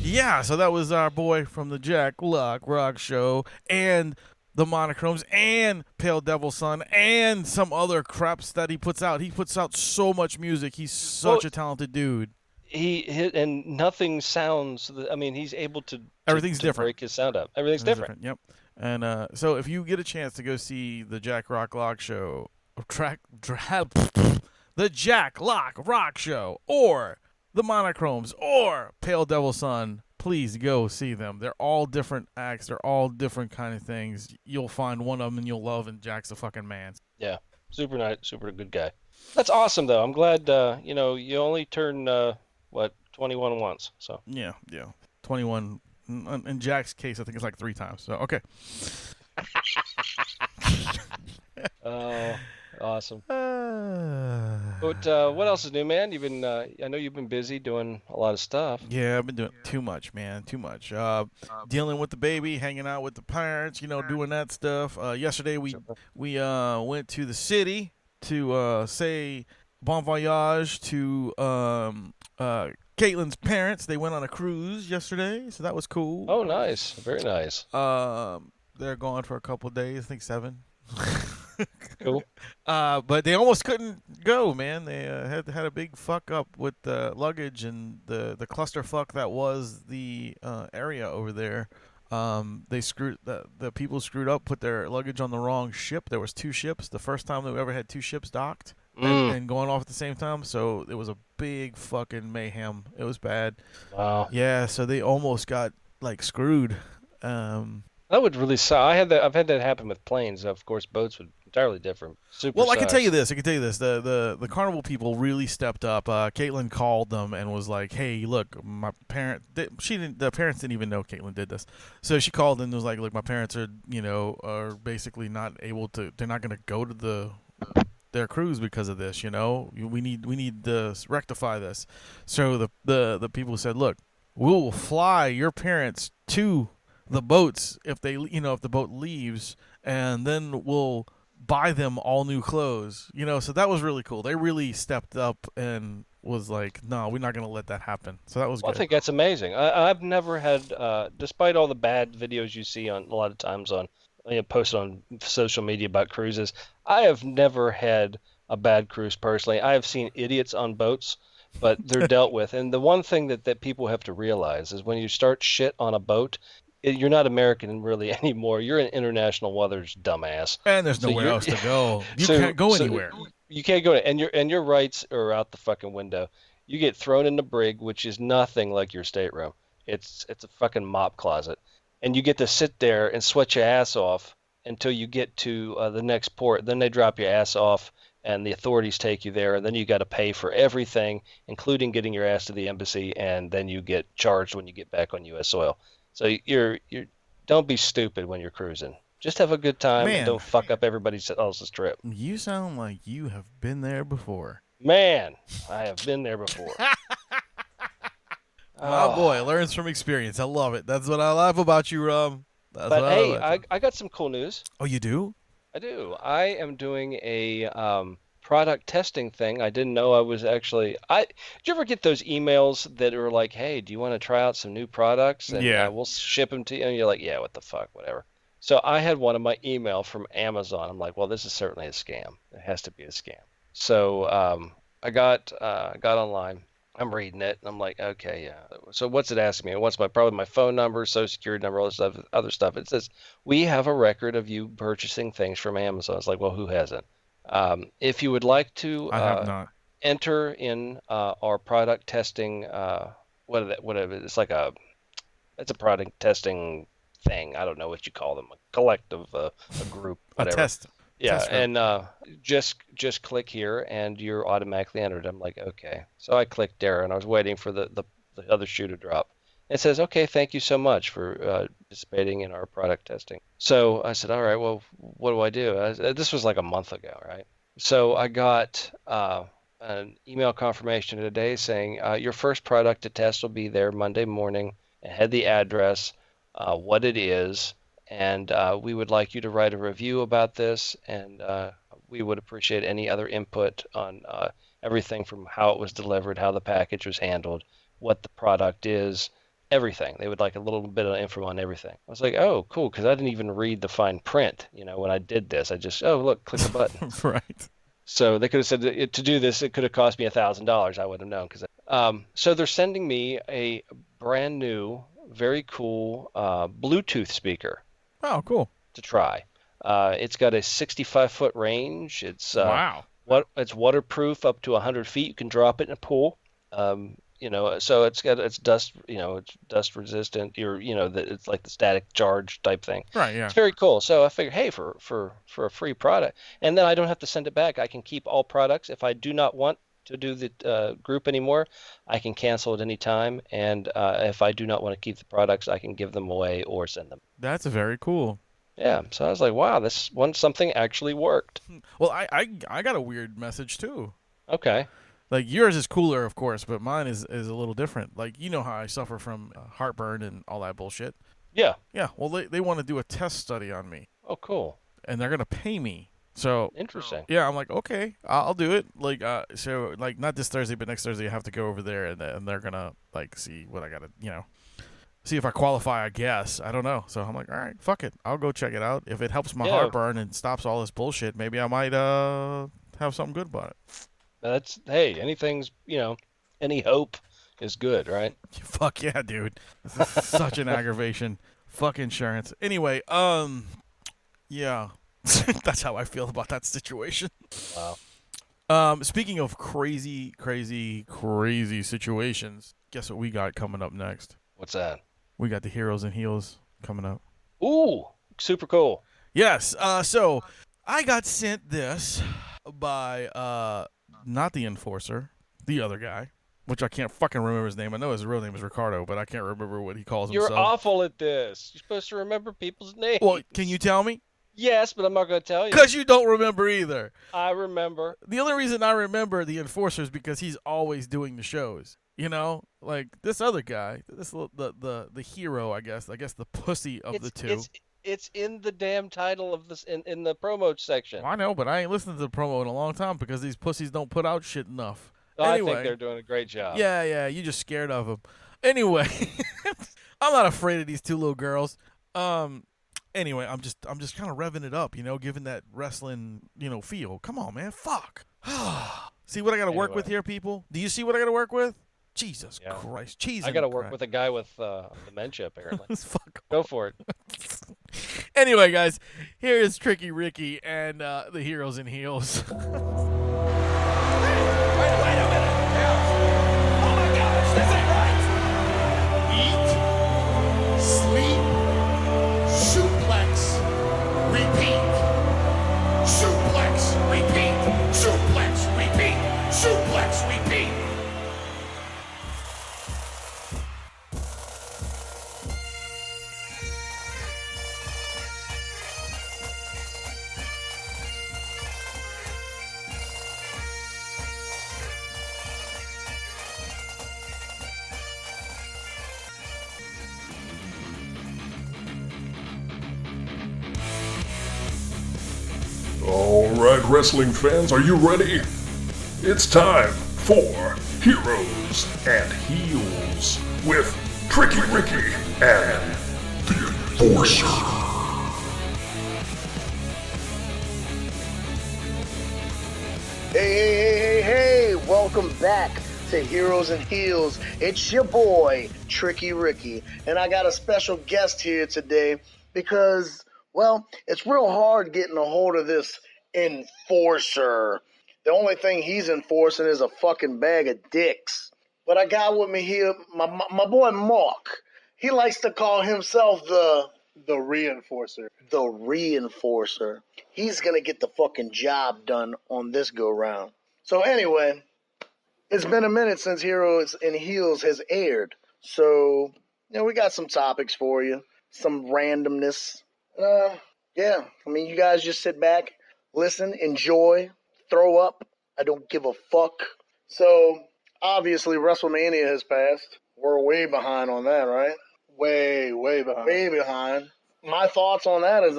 Yeah, so that was our boy from the Jack Lock Rock Show and the Monochromes and Pale Devil Son and some other craps that he puts out. He puts out so much music. He's such a talented dude. He hit, and nothing sounds. I mean, he's able to everything's different. Break his sound up. Everything's different. Yep. And so if you get a chance to go see the Jack Lock Show, the Jack Lock Rock Show, or the Monochromes, or Pale Devil Son, please go see them. They're all different acts. They're all different kind of things. You'll find one of them and you'll love, and Jack's a fucking man. Yeah, super nice, super good guy. That's awesome, though. I'm glad. You only turn 21 once. So yeah. 21. In Jack's case, I think it's like 3 times. So okay. Oh, awesome. But what else is new, man? You've been I know you've been busy doing a lot of stuff. Yeah, I've been doing too much, man. Too much. Dealing with the baby, hanging out with the parents, doing that stuff. Yesterday we went to the city to say bon voyage to Caitlin's parents. They went on a cruise yesterday, so that was cool. Oh, nice. Very nice. They're gone for a couple of days, I think 7. Cool. But they almost couldn't go, man. They had a big fuck up with the luggage and the clusterfuck that was the area over there. They screwed the people screwed up, put their luggage on the wrong ship. There was 2 ships. The first time they ever had 2 ships docked and going off at the same time. So it was a big fucking mayhem. It was bad. Wow. Yeah. So they almost got like screwed. That would really suck. I've had that happen with planes. Of course, boats would entirely different. Super. Well, I sucks. can tell you this. The Carnival people really stepped up. Caitlin called them and was like, "Hey, look, my parent." The parents didn't even know Caitlin did this, so she called and was like, "Look, my parents are basically not able to. They're not going to go to their cruise because of this. We need to rectify this." So the people said, "Look, we'll fly your parents to the boats if the boat leaves, and then we'll buy them all new clothes." So that was really cool. They really stepped up and was like, "No, we're not going to let that happen." So that was good. I think that's amazing. I've never had, despite all the bad videos you see on a lot of times on posted on social media about cruises, I have never had a bad cruise personally. I have seen idiots on boats, but they're dealt with. And the one thing that people have to realize is when you start shit on a boat, you're not American really anymore. You're in international waters, dumbass. And there's nowhere else to go. You can't go anywhere. You can't go, and your rights are out the fucking window. You get thrown in the brig, which is nothing like your stateroom. It's a fucking mop closet, and you get to sit there and sweat your ass off until you get to the next port. Then they drop your ass off, and the authorities take you there, and then you got to pay for everything, including getting your ass to the embassy, and then you get charged when you get back on U.S. soil. So you're don't be stupid when you're cruising. Just have a good time and don't fuck up everybody else's trip. You sound like you have been there before. Man, I have been there before. Oh boy, learns from experience. I love it. That's what I love about you, Rum. But hey, I got some cool news. Oh, you do? I do. I am doing a product testing thing. I didn't know I was actually. Did you ever get those emails that are like, "Hey, do you want to try out some new products? And we'll ship them to you." And you're like, "Yeah, what the fuck, whatever." So I had one of my email from Amazon. I'm like, "Well, this is certainly a scam. It has to be a scam." So I got online. I'm reading it, and I'm like, "Okay, yeah." So what's it asking me? It wants probably my phone number, social security number, all this other stuff. It says, "We have a record of you purchasing things from Amazon." It's like, well, who hasn't? If you would like to enter in our product testing, whatever, it's a product testing thing. I don't know what you call them, a collective, a group, whatever. A test. Yeah, and just click here, and you're automatically entered. I'm like, okay. So I clicked there, and I was waiting for the other shoe to drop. It says, okay, thank you so much for participating in our product testing. So I said, all right, well, what do I do? This was like a month ago, right? So I got an email confirmation today saying your first product to test will be there Monday morning. It had the address, what it is, and we would like you to write a review about this, and we would appreciate any other input on everything from how it was delivered, how the package was handled, what the product is, everything. They would like a little bit of info on everything. I was like, oh, cool, because I didn't even read the fine print, when I did this. I just, oh, look, click a button. Right. So they could have said to do this, it could have cost me $1,000. I would have known. So they're sending me a brand new, very cool Bluetooth speaker. Oh, cool. To try. It's got a 65-foot range. It's wow. It's waterproof up to 100 feet. You can drop it in a pool. So it's dust, it's dust resistant. It's like the static charge type thing. Right. Yeah. It's very cool. So I figured, hey, for a free product, and then I don't have to send it back. I can keep all products. If I do not want to do the group anymore, I can cancel at any time. And if I do not want to keep the products, I can give them away or send them. That's very cool. Yeah, so I was like, wow, something actually worked. Well, I got a weird message too. Okay. Like yours is cooler, of course, but mine is a little different. Like you know how I suffer from heartburn and all that bullshit. Yeah. Yeah. Well, they want to do a test study on me. Oh, cool. And they're gonna pay me. So interesting. Yeah, I'm like, okay, I'll do it. Like, so like not this Thursday, but next Thursday I have to go over there, and they're gonna like see what I gotta, see if I qualify. I guess I don't know. So I'm like, all right, fuck it, I'll go check it out. If it helps my heartburn and stops all this bullshit, maybe I might have something good about it. Anything's any hope is good, right? Fuck yeah, dude. This is such an aggravation. Fuck insurance. Anyway, yeah. That's how I feel about that situation. Wow. Speaking of crazy situations, guess what we got coming up next? What's that? We got the Heroes and Heels coming up. Ooh, super cool. Yes. So I got sent this by not the Enforcer, the other guy, which I can't fucking remember his name. I know his real name is Ricardo, but I can't remember what he calls himself. You're awful at this. You're supposed to remember people's names. Well, can you tell me? Yes, but I'm not going to tell you. Because you don't remember either. I remember. The only reason I remember the Enforcer is because he's always doing the shows. Like this other guy, the hero, I guess the pussy of the two. It's in the damn title of this in the promo section. I know, but I ain't listened to the promo in a long time because these pussies don't put out shit enough. I think they're doing a great job. Yeah, you're just scared of them. Anyway, I'm not afraid of these two little girls. Anyway, I'm just kind of revving it up, giving that wrestling, feel. Come on, man. Fuck. See what I got to work with here, people? Do you see what I got to work with? Jesus Christ. Cheese. I got to work with a guy with dementia, apparently. Fuck. Go for it. Anyway, guys, here is Tricky Ricky and the Heroes and Heels. Wait a minute. Oh my gosh, this ain't right. Eat, sleep, suplex, repeat. Suplex, repeat. Suplex, repeat. Suplex, repeat. Alright, wrestling fans, are you ready? It's time for Heroes and Heels with Tricky Ricky and the Enforcer. Hey, welcome back to Heroes and Heels. It's your boy, Tricky Ricky, and I got a special guest here today because, well, it's real hard getting a hold of this enforcer. The only thing he's enforcing is a fucking bag of dicks. But I got with me here my boy Mark. He likes to call himself the reinforcer. The reinforcer. He's gonna get the fucking job done on this go round. So anyway, it's been a minute since Heroes and Heels has aired. So, we got some topics for you. Some randomness. Yeah, you guys just sit back, listen, enjoy, throw up. I don't give a fuck. So, obviously, WrestleMania has passed. We're way behind on that, right? Way behind. Way behind. My thoughts on that is,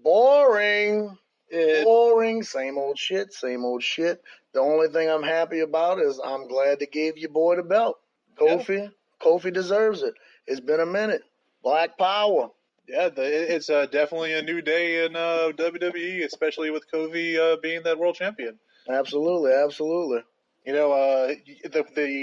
boring. Boring. Same old shit. The only thing I'm happy about is I'm glad they gave your boy the belt. Kofi deserves it. It's been a minute. Black Power. Yeah, it's definitely a new day in WWE, especially with Kofi being that world champion. Absolutely. The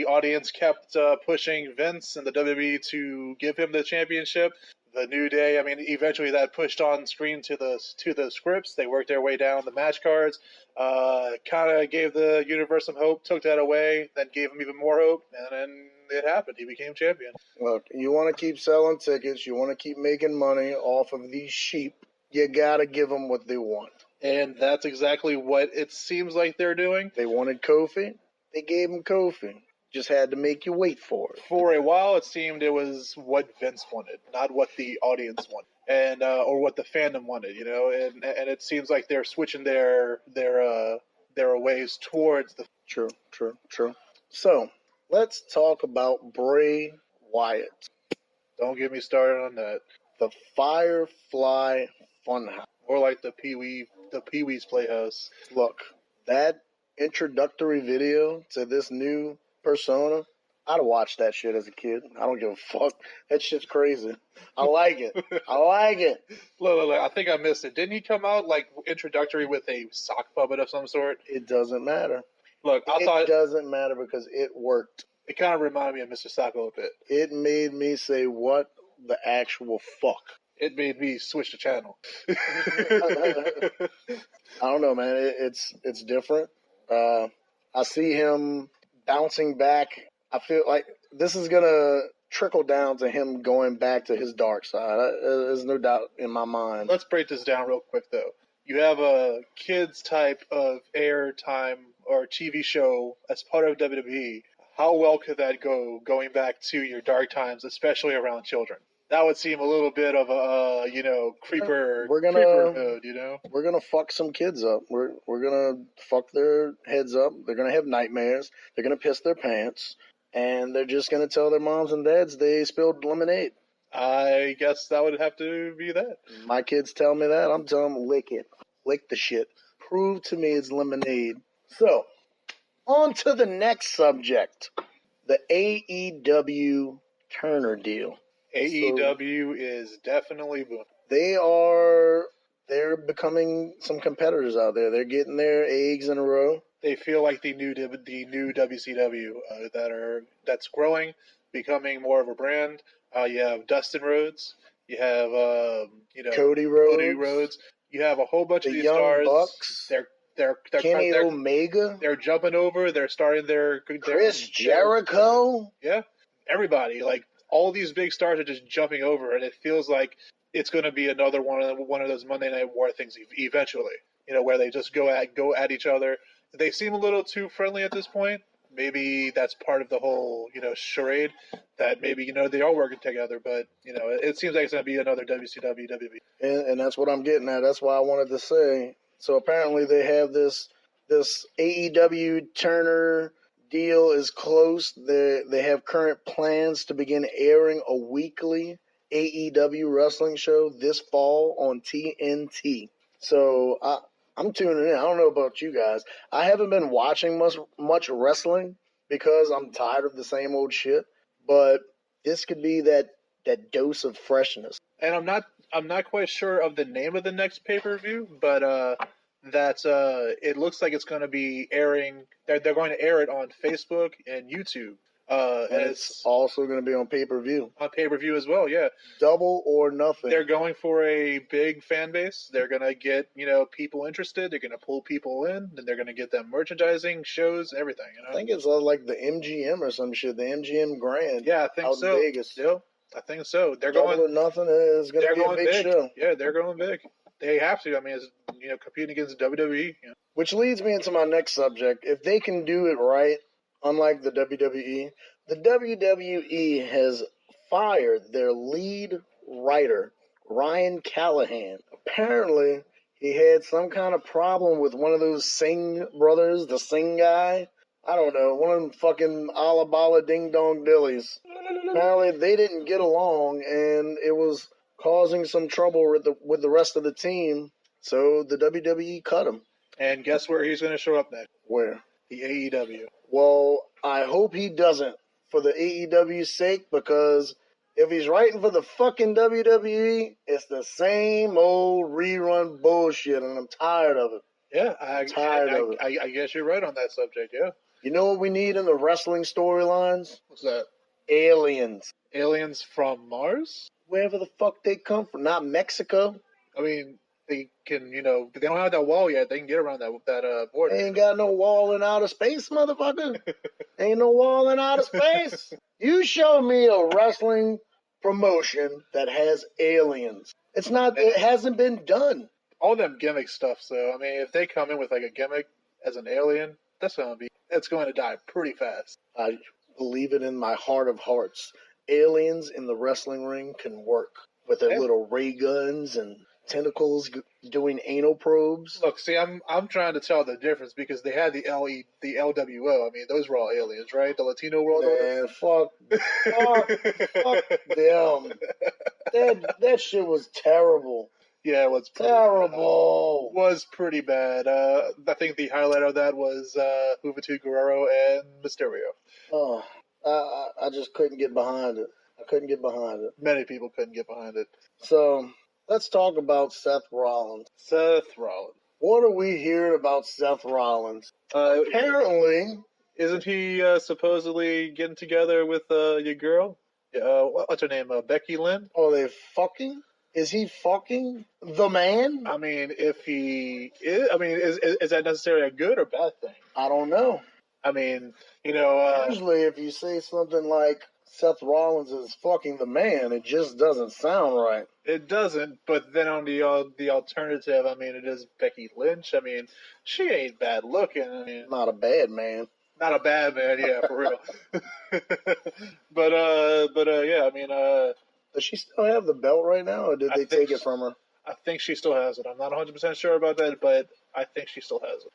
audience kept pushing Vince and the WWE to give him the championship. The New Day, eventually that pushed on screen to the scripts. They worked their way down the match cards, kind of gave the universe some hope, took that away, then gave him even more hope, and then it happened. He became champion. Look, you want to keep selling tickets, you want to keep making money off of these sheep, you got to give them what they want. And that's exactly what it seems like they're doing. They wanted Kofi. They gave him Kofi. Just had to make you wait for it. For a while, it seemed it was what Vince wanted, not what the audience wanted, and or what the fandom wanted, And it seems like they're switching their ways towards the. True. So let's talk about Bray Wyatt. Don't get me started on that. The Firefly Funhouse. More like the Pee-wee's Playhouse. Look, that introductory video to this new persona, I'd have watched that shit as a kid. I don't give a fuck. That shit's crazy. I like it. Look, I think I missed it. Didn't he come out like introductory with a sock puppet of some sort? It doesn't matter. Look, it doesn't matter because it worked. It kind of reminded me of Mr. Sacco a bit. It made me say, what the actual fuck? It made me switch the channel. I don't know, man. It's different. I see him bouncing back. I feel like this is going to trickle down to him going back to his dark side. There's no doubt in my mind. Let's break this down real quick, though. You have a kids type of airtime or TV show as part of WWE. How well could that go going back to your dark times, especially around children? That would seem a little bit of a, creeper mode, We're gonna fuck some kids up. We're gonna fuck their heads up. They're gonna have nightmares. They're gonna piss their pants, and they're just gonna tell their moms and dads they spilled lemonade. I guess that would have to be that. My kids tell me that. I'm telling them, lick it. Lick the shit. Prove to me it's lemonade. So, on to the next subject. The AEW Turner deal. AEW is definitely booming. They're becoming some competitors out there. They're getting their eggs in a row. They feel like the new WCW that's growing, becoming more of a brand. You have Dustin Rhodes. You have Cody Rhodes. You have a whole bunch of these Young stars. Bucks. They're Kenny Omega. They're jumping over. They're starting their Chris Jericho. Yeah, everybody. Like all these big stars are just jumping over, and it feels like it's going to be another one of those Monday Night War things eventually. Where they just go at each other. They seem a little too friendly at this point. Maybe that's part of the whole, charade that maybe, they are working together, but, it seems like it's going to be another WCW, WWE. And that's what I'm getting at. That's why I wanted to say. So apparently they have this AEW Turner deal is close. They have current plans to begin airing a weekly AEW wrestling show this fall on TNT. So I'm tuning in. I don't know about you guys. I haven't been watching much wrestling because I'm tired of the same old shit. But this could be that dose of freshness. And I'm not quite sure of the name of the next pay-per-view, but it looks like it's going to be airing. They're going to air it on Facebook and YouTube. And it's also going to be on pay-per-view. On pay-per-view as well, yeah. Double or nothing. They're going for a big fan base. They're going to get, people interested. They're going to pull people in. And they're going to get them merchandising, shows, everything. I think it's like the MGM or some shit. The MGM Grand. Yeah, I think so. Out in Vegas. Yeah, I think so. They're Double going or nothing is going to be a big show. Yeah, they're going big. They have to. I mean, it's, competing against WWE. Which leads me into my next subject. If they can do it right, unlike the WWE, the WWE has fired their lead writer, Ryan Callahan. Apparently, he had some kind of problem with one of those Singh brothers, the Singh guy. I don't know, one of them fucking Alabala Ding Dong Dillies. Apparently, they didn't get along, and it was causing some trouble with the rest of the team. So the WWE cut him. And guess where he's going to show up next? Where? The AEW. Well, I hope he doesn't, for the AEW's sake, because if he's writing for the fucking WWE, it's the same old rerun bullshit, and I'm tired of it. Yeah, I guess you're right on that subject, yeah. You know what we need in the wrestling storylines? What's that? Aliens. Aliens from Mars? Wherever the fuck they come from, not Mexico. I mean, they can, they don't have that wall yet. They can get around that border. They ain't got no wall in outer space, motherfucker. Ain't no wall in outer space. You show me a wrestling promotion that has aliens. It hasn't been done. All them gimmick stuff, so, I mean, if they come in with, like, a gimmick as an alien, it's going to die pretty fast. I believe it in my heart of hearts. Aliens in the wrestling ring can work with their little ray guns and tentacles doing anal probes. Look, see, I'm trying to tell the difference because they had the LWO. I mean, those were all aliens, right? The Latino World Order. Man, fuck them. That shit was terrible. Yeah, it was terrible. Was pretty bad. I think the highlight of that was Juventud Guerrero and Mysterio. Oh, I just couldn't get behind it. I couldn't get behind it. Many people couldn't get behind it. So let's talk about Seth Rollins. What are we hearing about Seth Rollins? Apparently, isn't he supposedly getting together with your girl? What's her name? Becky Lynn? Are they fucking? Is he fucking the man? I mean, if he is, I mean, is that necessarily a good or bad thing? I don't know. I mean, you know, usually if you say something like Seth Rollins is fucking the man, it just doesn't sound right. It doesn't, but then on the alternative, I mean, it is Becky Lynch. I mean, she ain't bad looking. I mean, not a bad man. Not a bad man, yeah, for real. but yeah, I mean, does she still have the belt right now, or did they take it from her? I think she still has it. I'm not 100% sure about that, but I think she still has it.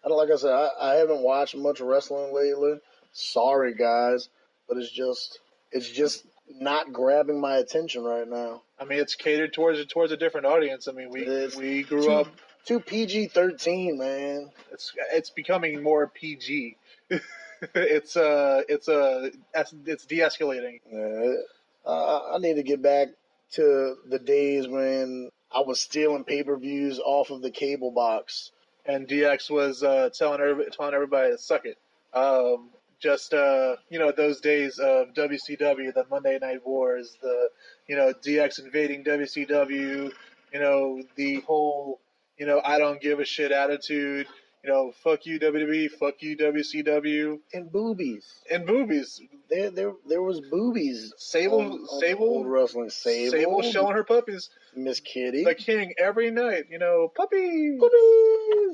Like I said, I haven't watched much wrestling lately. Sorry, guys, but it's just not grabbing my attention right now. I mean, it's catered towards a different audience. I mean, we grew up too PG-13, man. It's becoming more PG. it's de-escalating. Yeah, I need to get back to the days when I was stealing pay-per-views off of the cable box. And DX was telling everybody to suck it. You know, those days of WCW, the Monday Night Wars, the, you know, DX invading WCW, you know, the whole, you know, I don't give a shit attitude, you know, fuck you WWE, fuck you WCW. And boobies. There was boobies. Sable wrestling. Sable showing her puppies. Miss Kitty. The King every night, you know, puppies.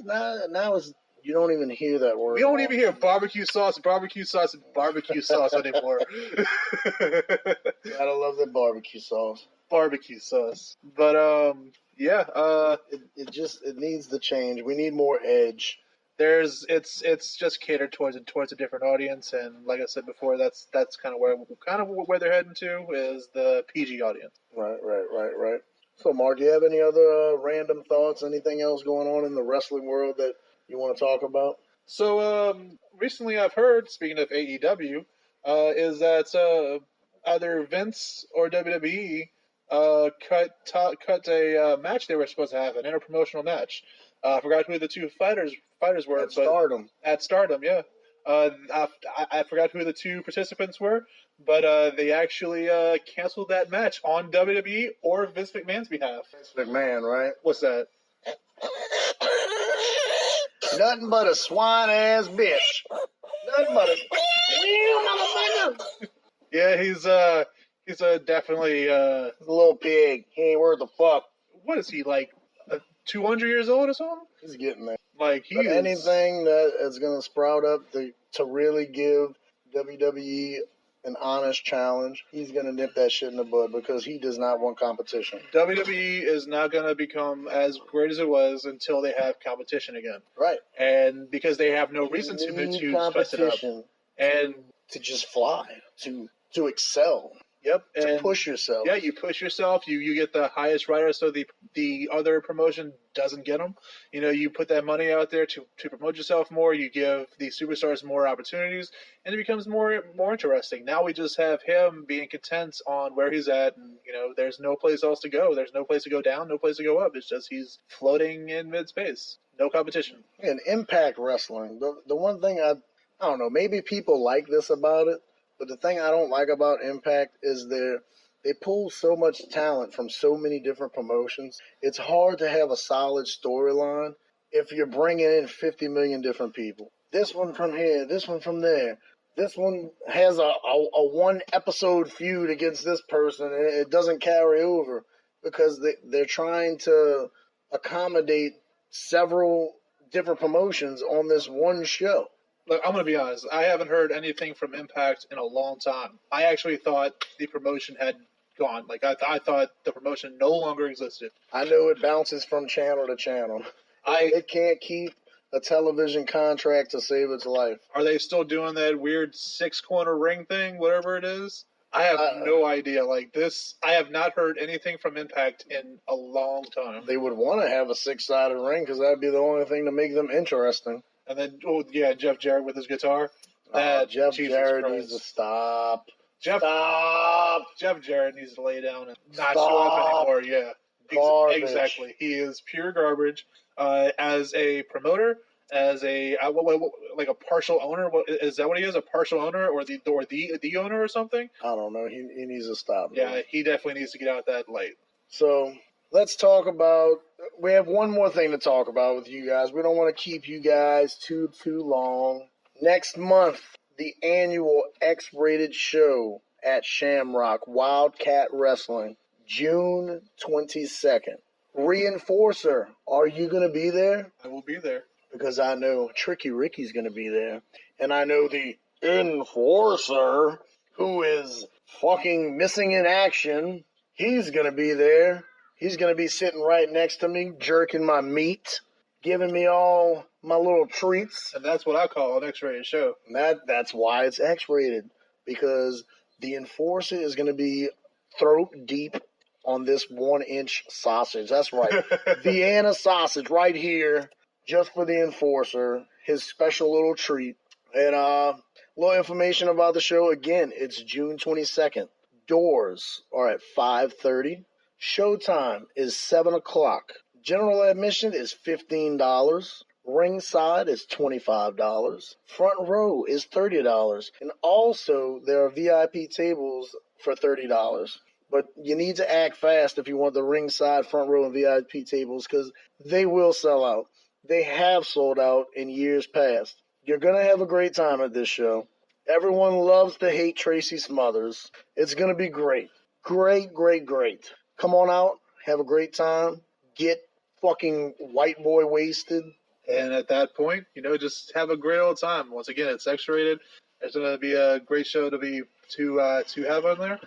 Now it's, you don't even hear that word. We don't even hear barbecue sauce anymore. Gotta love that barbecue sauce. But yeah, it needs to change. We need more edge. It's just catered towards a different audience, and like I said before, that's kind of where they're heading to, is the PG audience. Right. So, Mark, do you have any other random thoughts? Anything else going on in the wrestling world that you want to talk about? So, recently I've heard, speaking of AEW, is that either Vince or WWE cut a match they were supposed to have, an interpromotional match. I forgot who the two fighters were. At Stardom, yeah. I forgot who the two participants were, but they actually canceled that match on WWE or Vince McMahon's behalf. Vince McMahon, right? What's that? Nothing but a swine-ass bitch. Nothing but a motherfucker. Yeah, he's definitely a little pig. He ain't worth a fuck. What is he, like 200 years old or something? He's getting there. Like anything that is going to sprout up to really give WWE an honest challenge, he's going to nip that shit in the bud because he does not want competition. WWE is not going to become as great as it was until they have competition again. Right. And because they have no reason to spice it up. And to just fly, to excel. Yep. To push yourself. Yeah, you push yourself. You get the highest rider, so the other promotion doesn't get them. You know, you put that money out there to promote yourself more. You give the superstars more opportunities, and it becomes more interesting. Now we just have him being content on where he's at, and you know, there's no place else to go. There's no place to go down, no place to go up. It's just he's floating in mid-space. No competition. And Impact Wrestling, the one thing I don't know, maybe people like this about it, but the thing I don't like about Impact is they pull so much talent from so many different promotions. It's hard to have a solid storyline if you're bringing in 50 million different people. This one from here, this one from there. This one has a one-episode feud against this person, and it doesn't carry over because they're trying to accommodate several different promotions on this one show. Look, I'm going to be honest. I haven't heard anything from Impact in a long time. I actually thought the promotion had gone. Like, I thought the promotion no longer existed. I know it bounces from channel to channel. It can't keep a television contract to save its life. Are they still doing that weird 6-corner ring thing, whatever it is? I have no idea. Like this, I have not heard anything from Impact in a long time. They would want to have a 6-sided ring because that'd be the only thing to make them interesting. And then, Jeff Jarrett with his guitar. Jeff Jesus Jarrett Christ. needs to stop. Stop! Jeff Jarrett needs to lay down and not show up anymore. Yeah, exactly. He is pure garbage. As a promoter, as a like a partial owner, is that what he is? A partial owner, or the owner or something? I don't know. He needs to stop. Yeah, man. He definitely needs to get out that light. So let's talk about. We have one more thing to talk about with you guys. We don't want to keep you guys too long. Next month, the annual X-rated show at Shamrock Wildcat Wrestling, June 22nd. Reinforcer, are you going to be there? I will be there. Because I know Tricky Ricky's going to be there. And I know the Enforcer, who is fucking missing in action, he's going to be there. He's going to be sitting right next to me, jerking my meat, giving me all my little treats. And that's what I call an X-rated show. That's why it's X-rated. Because the Enforcer is going to be throat deep on this 1-inch sausage. That's right. Vienna sausage right here, just for the Enforcer. His special little treat. And little information about the show. Again, it's June 22nd. Doors are at 5:30. Showtime is 7 o'clock. General admission is $15. Ringside is $25. Front row is $30. And also, there are VIP tables for $30. But you need to act fast if you want the ringside, front row, and VIP tables because they will sell out. They have sold out in years past. You're going to have a great time at this show. Everyone loves to hate Tracy Smothers. It's going to be great. Great, great, great. Come on out. Have a great time. Get fucking white boy wasted. And at that point, just have a great old time. Once again, it's X-rated. It's going to be a great show to have on there.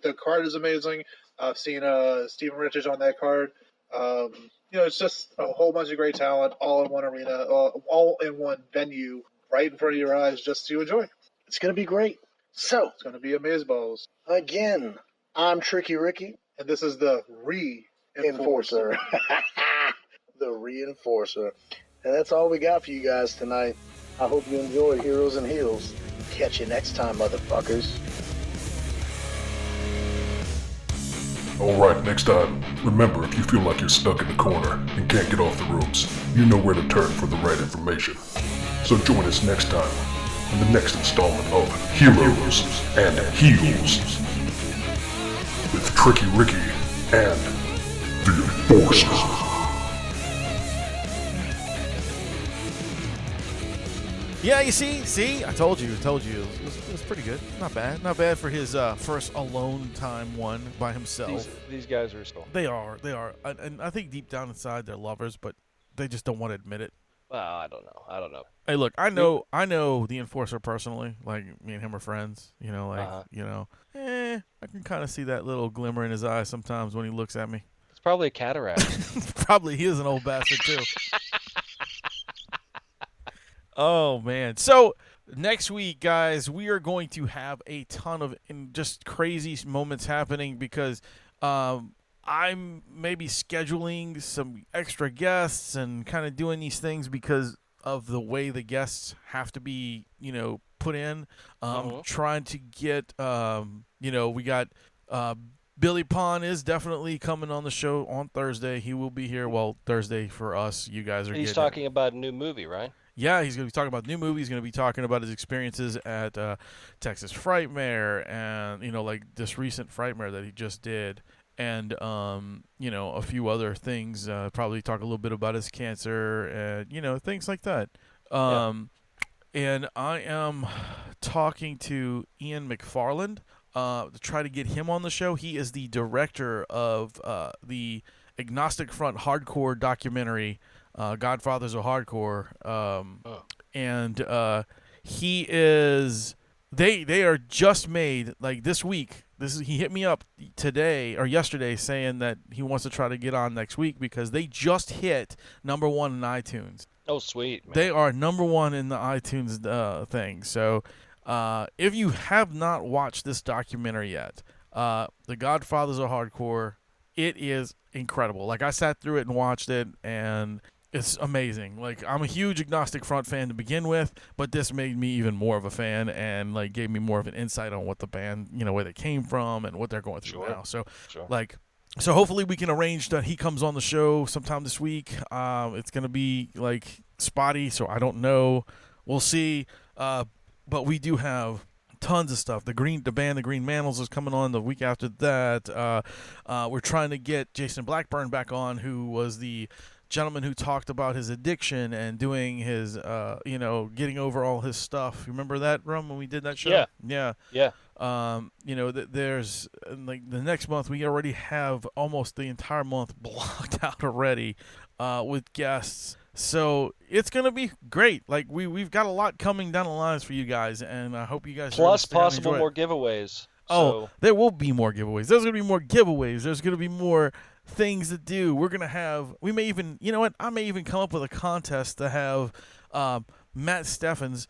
The card is amazing. I've seen Steven Richards on that card. It's just a whole bunch of great talent all in one arena, all in one venue, right in front of your eyes, just to enjoy. It's going to be great. So it's going to be amazeballs. Again, I'm Tricky Ricky, and this is the Reinforcer. The Reinforcer. And that's all we got for you guys tonight. I hope you enjoyed Heroes and Heels. Catch you next time, motherfuckers. Alright, next time, remember, if you feel like you're stuck in the corner and can't get off the ropes, you know where to turn for the right information. So join us next time in the next installment of Heroes and Heels with Tricky Ricky and the Enforcer. Yeah, you see, I told you, it was pretty good. Not bad for his first alone time one by himself. These guys are still. They are, and I think deep down inside they're lovers, but they just don't want to admit it. Well, I don't know. Hey, look, I know the Enforcer personally. Like me and him are friends. I can kind of see that little glimmer in his eye sometimes when he looks at me. It's probably a cataract. Probably he is an old bastard too. Oh, man. So next week, guys, we are going to have a ton of just crazy moments happening because I'm maybe scheduling some extra guests and kind of doing these things because of the way the guests have to be, put in. Trying to get, we got Billy Pond is definitely coming on the show on Thursday. He will be here. Well, Thursday for us. You guys are He's talking about a new movie, right? Yeah, he's going to be talking about new movies. He's going to be talking about his experiences at Texas Frightmare and, like this recent Frightmare that he just did. And, a few other things. Probably talk a little bit about his cancer and, things like that. And I am talking to Ian McFarland to try to get him on the show. He is the director of the Agnostic Front hardcore documentary Godfathers of Hardcore, and he is. They are just made like this week. He hit me up today or yesterday saying that he wants to try to get on next week because they just hit #1 in iTunes. Oh, sweet, man. They are #1 in the iTunes thing. So if you have not watched this documentary yet, The Godfathers of Hardcore, it is incredible. Like, I sat through it and watched it, and it's amazing. Like, I'm a huge Agnostic Front fan to begin with, but this made me even more of a fan and, like, gave me more of an insight on what the band, where they came from and what they're going through now. So, So hopefully we can arrange that he comes on the show sometime this week. It's going to be, like, spotty, so I don't know. We'll see. But we do have tons of stuff. The band, the Green Mantles, is coming on the week after that. We're trying to get Jason Blackburn back on, who was the gentleman who talked about his addiction and doing his, getting over all his stuff. You remember that, Rum, when we did that show? Yeah. There's like the next month we already have almost the entire month blocked out already with guests. So it's gonna be great. Like we've got a lot coming down the lines for you guys, and I hope you guys plus possible more giveaways. There will be more giveaways. There's gonna be more giveaways. There's gonna be more things to do. We're gonna have. We may even. You know what? I may even come up with a contest to have mattsteffens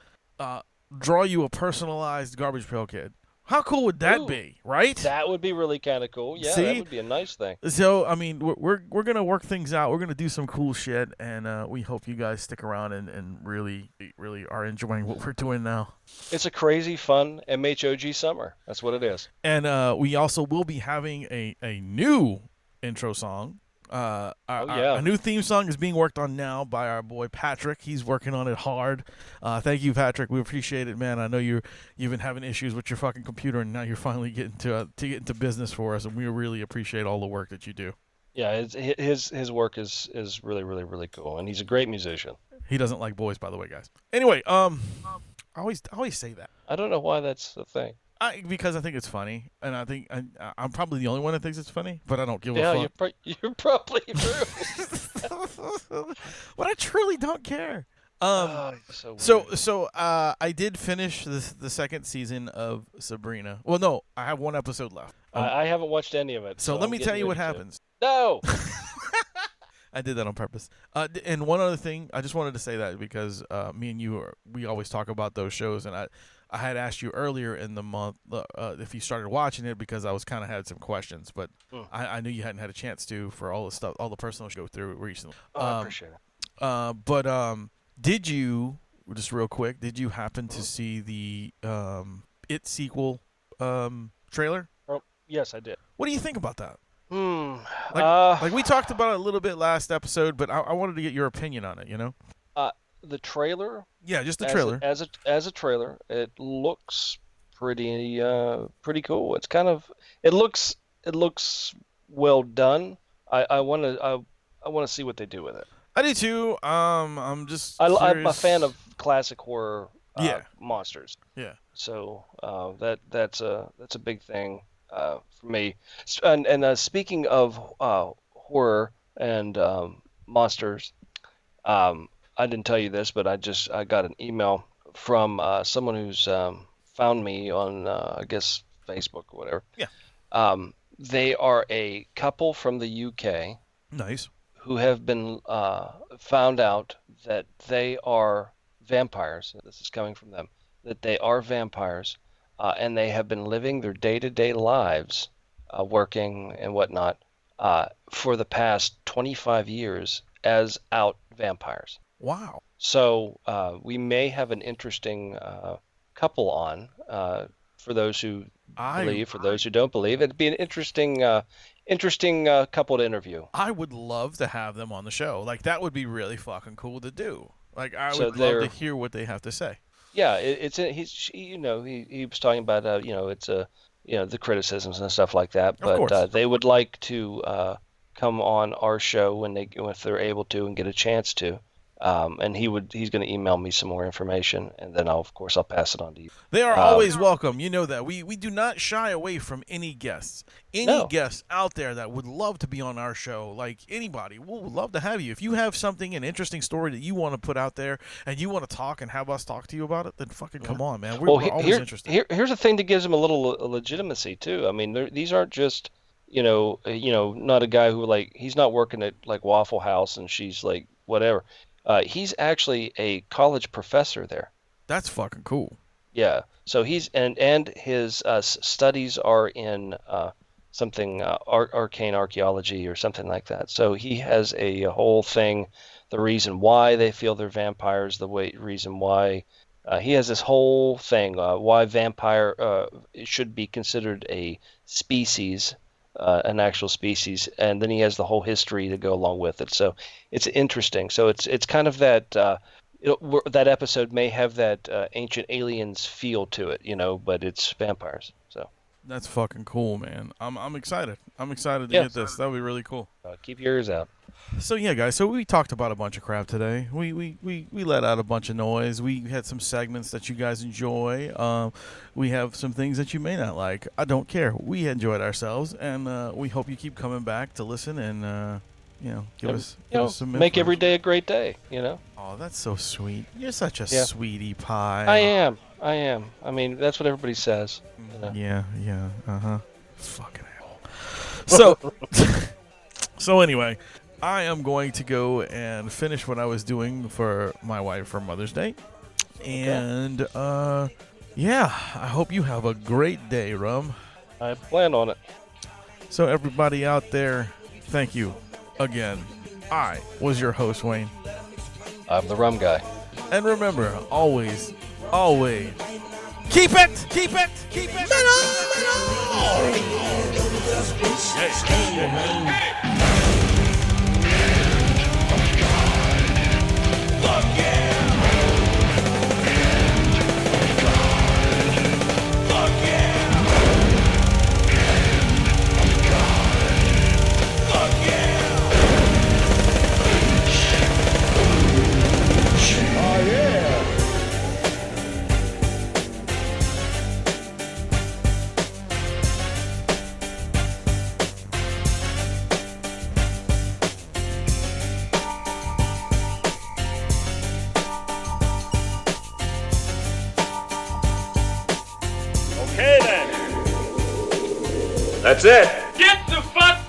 draw you a personalized Garbage Pail Kid. How cool would that be, right? That would be really kind of cool. Yeah, that would be a nice thing. So, I mean, we're going to work things out. We're going to do some cool shit, and we hope you guys stick around and really, really are enjoying what we're doing now. It's a crazy, fun MHOG summer. That's what it is. And we also will be having a new intro song. A new theme song is being worked on now by our boy Patrick. He's working on it hard. Thank you, Patrick. We appreciate it, man. I know you've been having issues with your fucking computer, and now you're finally getting to get into business for us, and we really appreciate all the work that you do. Yeah, his work is really, really, really cool, and he's a great musician. He doesn't like boys, by the way, guys. Anyway, I always say that. I don't know why that's the thing. Because I think it's funny, and I think I'm probably the only one that thinks it's funny, but I don't give a fuck. Yeah, you're probably true. But I truly don't care. I did finish the second season of Sabrina. Well, no, I have one episode left. I haven't watched any of it. So let me tell you what happens. No! I did that on purpose. And one other thing, I just wanted to say that because me and you, we always talk about those shows, and I had asked you earlier in the month if you started watching it because I was kind of had some questions, but I knew you hadn't had a chance to for all the stuff, all the personal shit go through recently. I appreciate it. But did you, just real quick, did you happen to see the It sequel trailer? Oh, yes, I did. What do you think about that? Like we talked about it a little bit last episode, but I wanted to get your opinion on it. The trailer. Yeah, just the trailer. As a trailer, it looks pretty cool. It's kind of it looks well done. I want to see what they do with it. I do too. I'm just. I'm a fan of classic horror. Monsters. Yeah. So that's a big thing for me. And speaking of horror and monsters, I didn't tell you this, but I got an email from someone who's found me on I guess Facebook or whatever. Yeah. They are a couple from the UK. Nice. Who have been found out that they are vampires. This is coming from them. That they are vampires, and they have been living their day-to-day lives, working and whatnot, for the past 25 years as out vampires. Wow. So we may have an interesting couple on for those who believe, for those who don't believe. It'd be an interesting couple to interview. I would love to have them on the show. Like, that would be really fucking cool to do. Like, I would love to hear what they have to say. Yeah, he was talking about it's the criticisms and stuff like that, but they would like to come on our show if they're able to and get a chance to, And he's going to email me some more information, and then I'll pass it on to you. They are always welcome. You know that. We do not shy away from any guests. Any guests out there that would love to be on our show, like anybody, we'll love to have you. If you have something, an interesting story that you want to put out there and you want to talk and have us talk to you about it, then fucking come on, man. We're always interested. Here's a thing that gives him a little legitimacy too. I mean, these aren't just not a guy who he's not working at like Waffle House and she's like whatever. He's actually a college professor there. That's fucking cool. Yeah. So he's and his studies are in something arcane archaeology or something like that. So he has a whole thing, the reason why they feel they're vampires, reason why he has this whole thing, why vampire should be considered a species. An actual species, and then he has the whole history to go along with it. So it's interesting. So it's kind of that that episode may have that ancient aliens feel to it, but it's vampires. So that's fucking cool, man. I'm excited. I'm excited to get this. That would be really cool. Keep your ears out. So yeah, guys. So we talked about a bunch of crap today. We let out a bunch of noise. We had some segments that you guys enjoy. We have some things that you may not like. I don't care. We enjoyed ourselves, and we hope you keep coming back to listen and give us some. Make every day a great day. Oh, that's so sweet. You're such a sweetie pie. I am. I mean, that's what everybody says. Yeah. Fucking hell. So anyway. I am going to go and finish what I was doing for my wife for Mother's Day. And, I hope you have a great day, Rum. I plan on it. So everybody out there, thank you again. I was your host, Wayne. I'm the Rum Guy. And remember, always, keep it! That's it. Get the fuck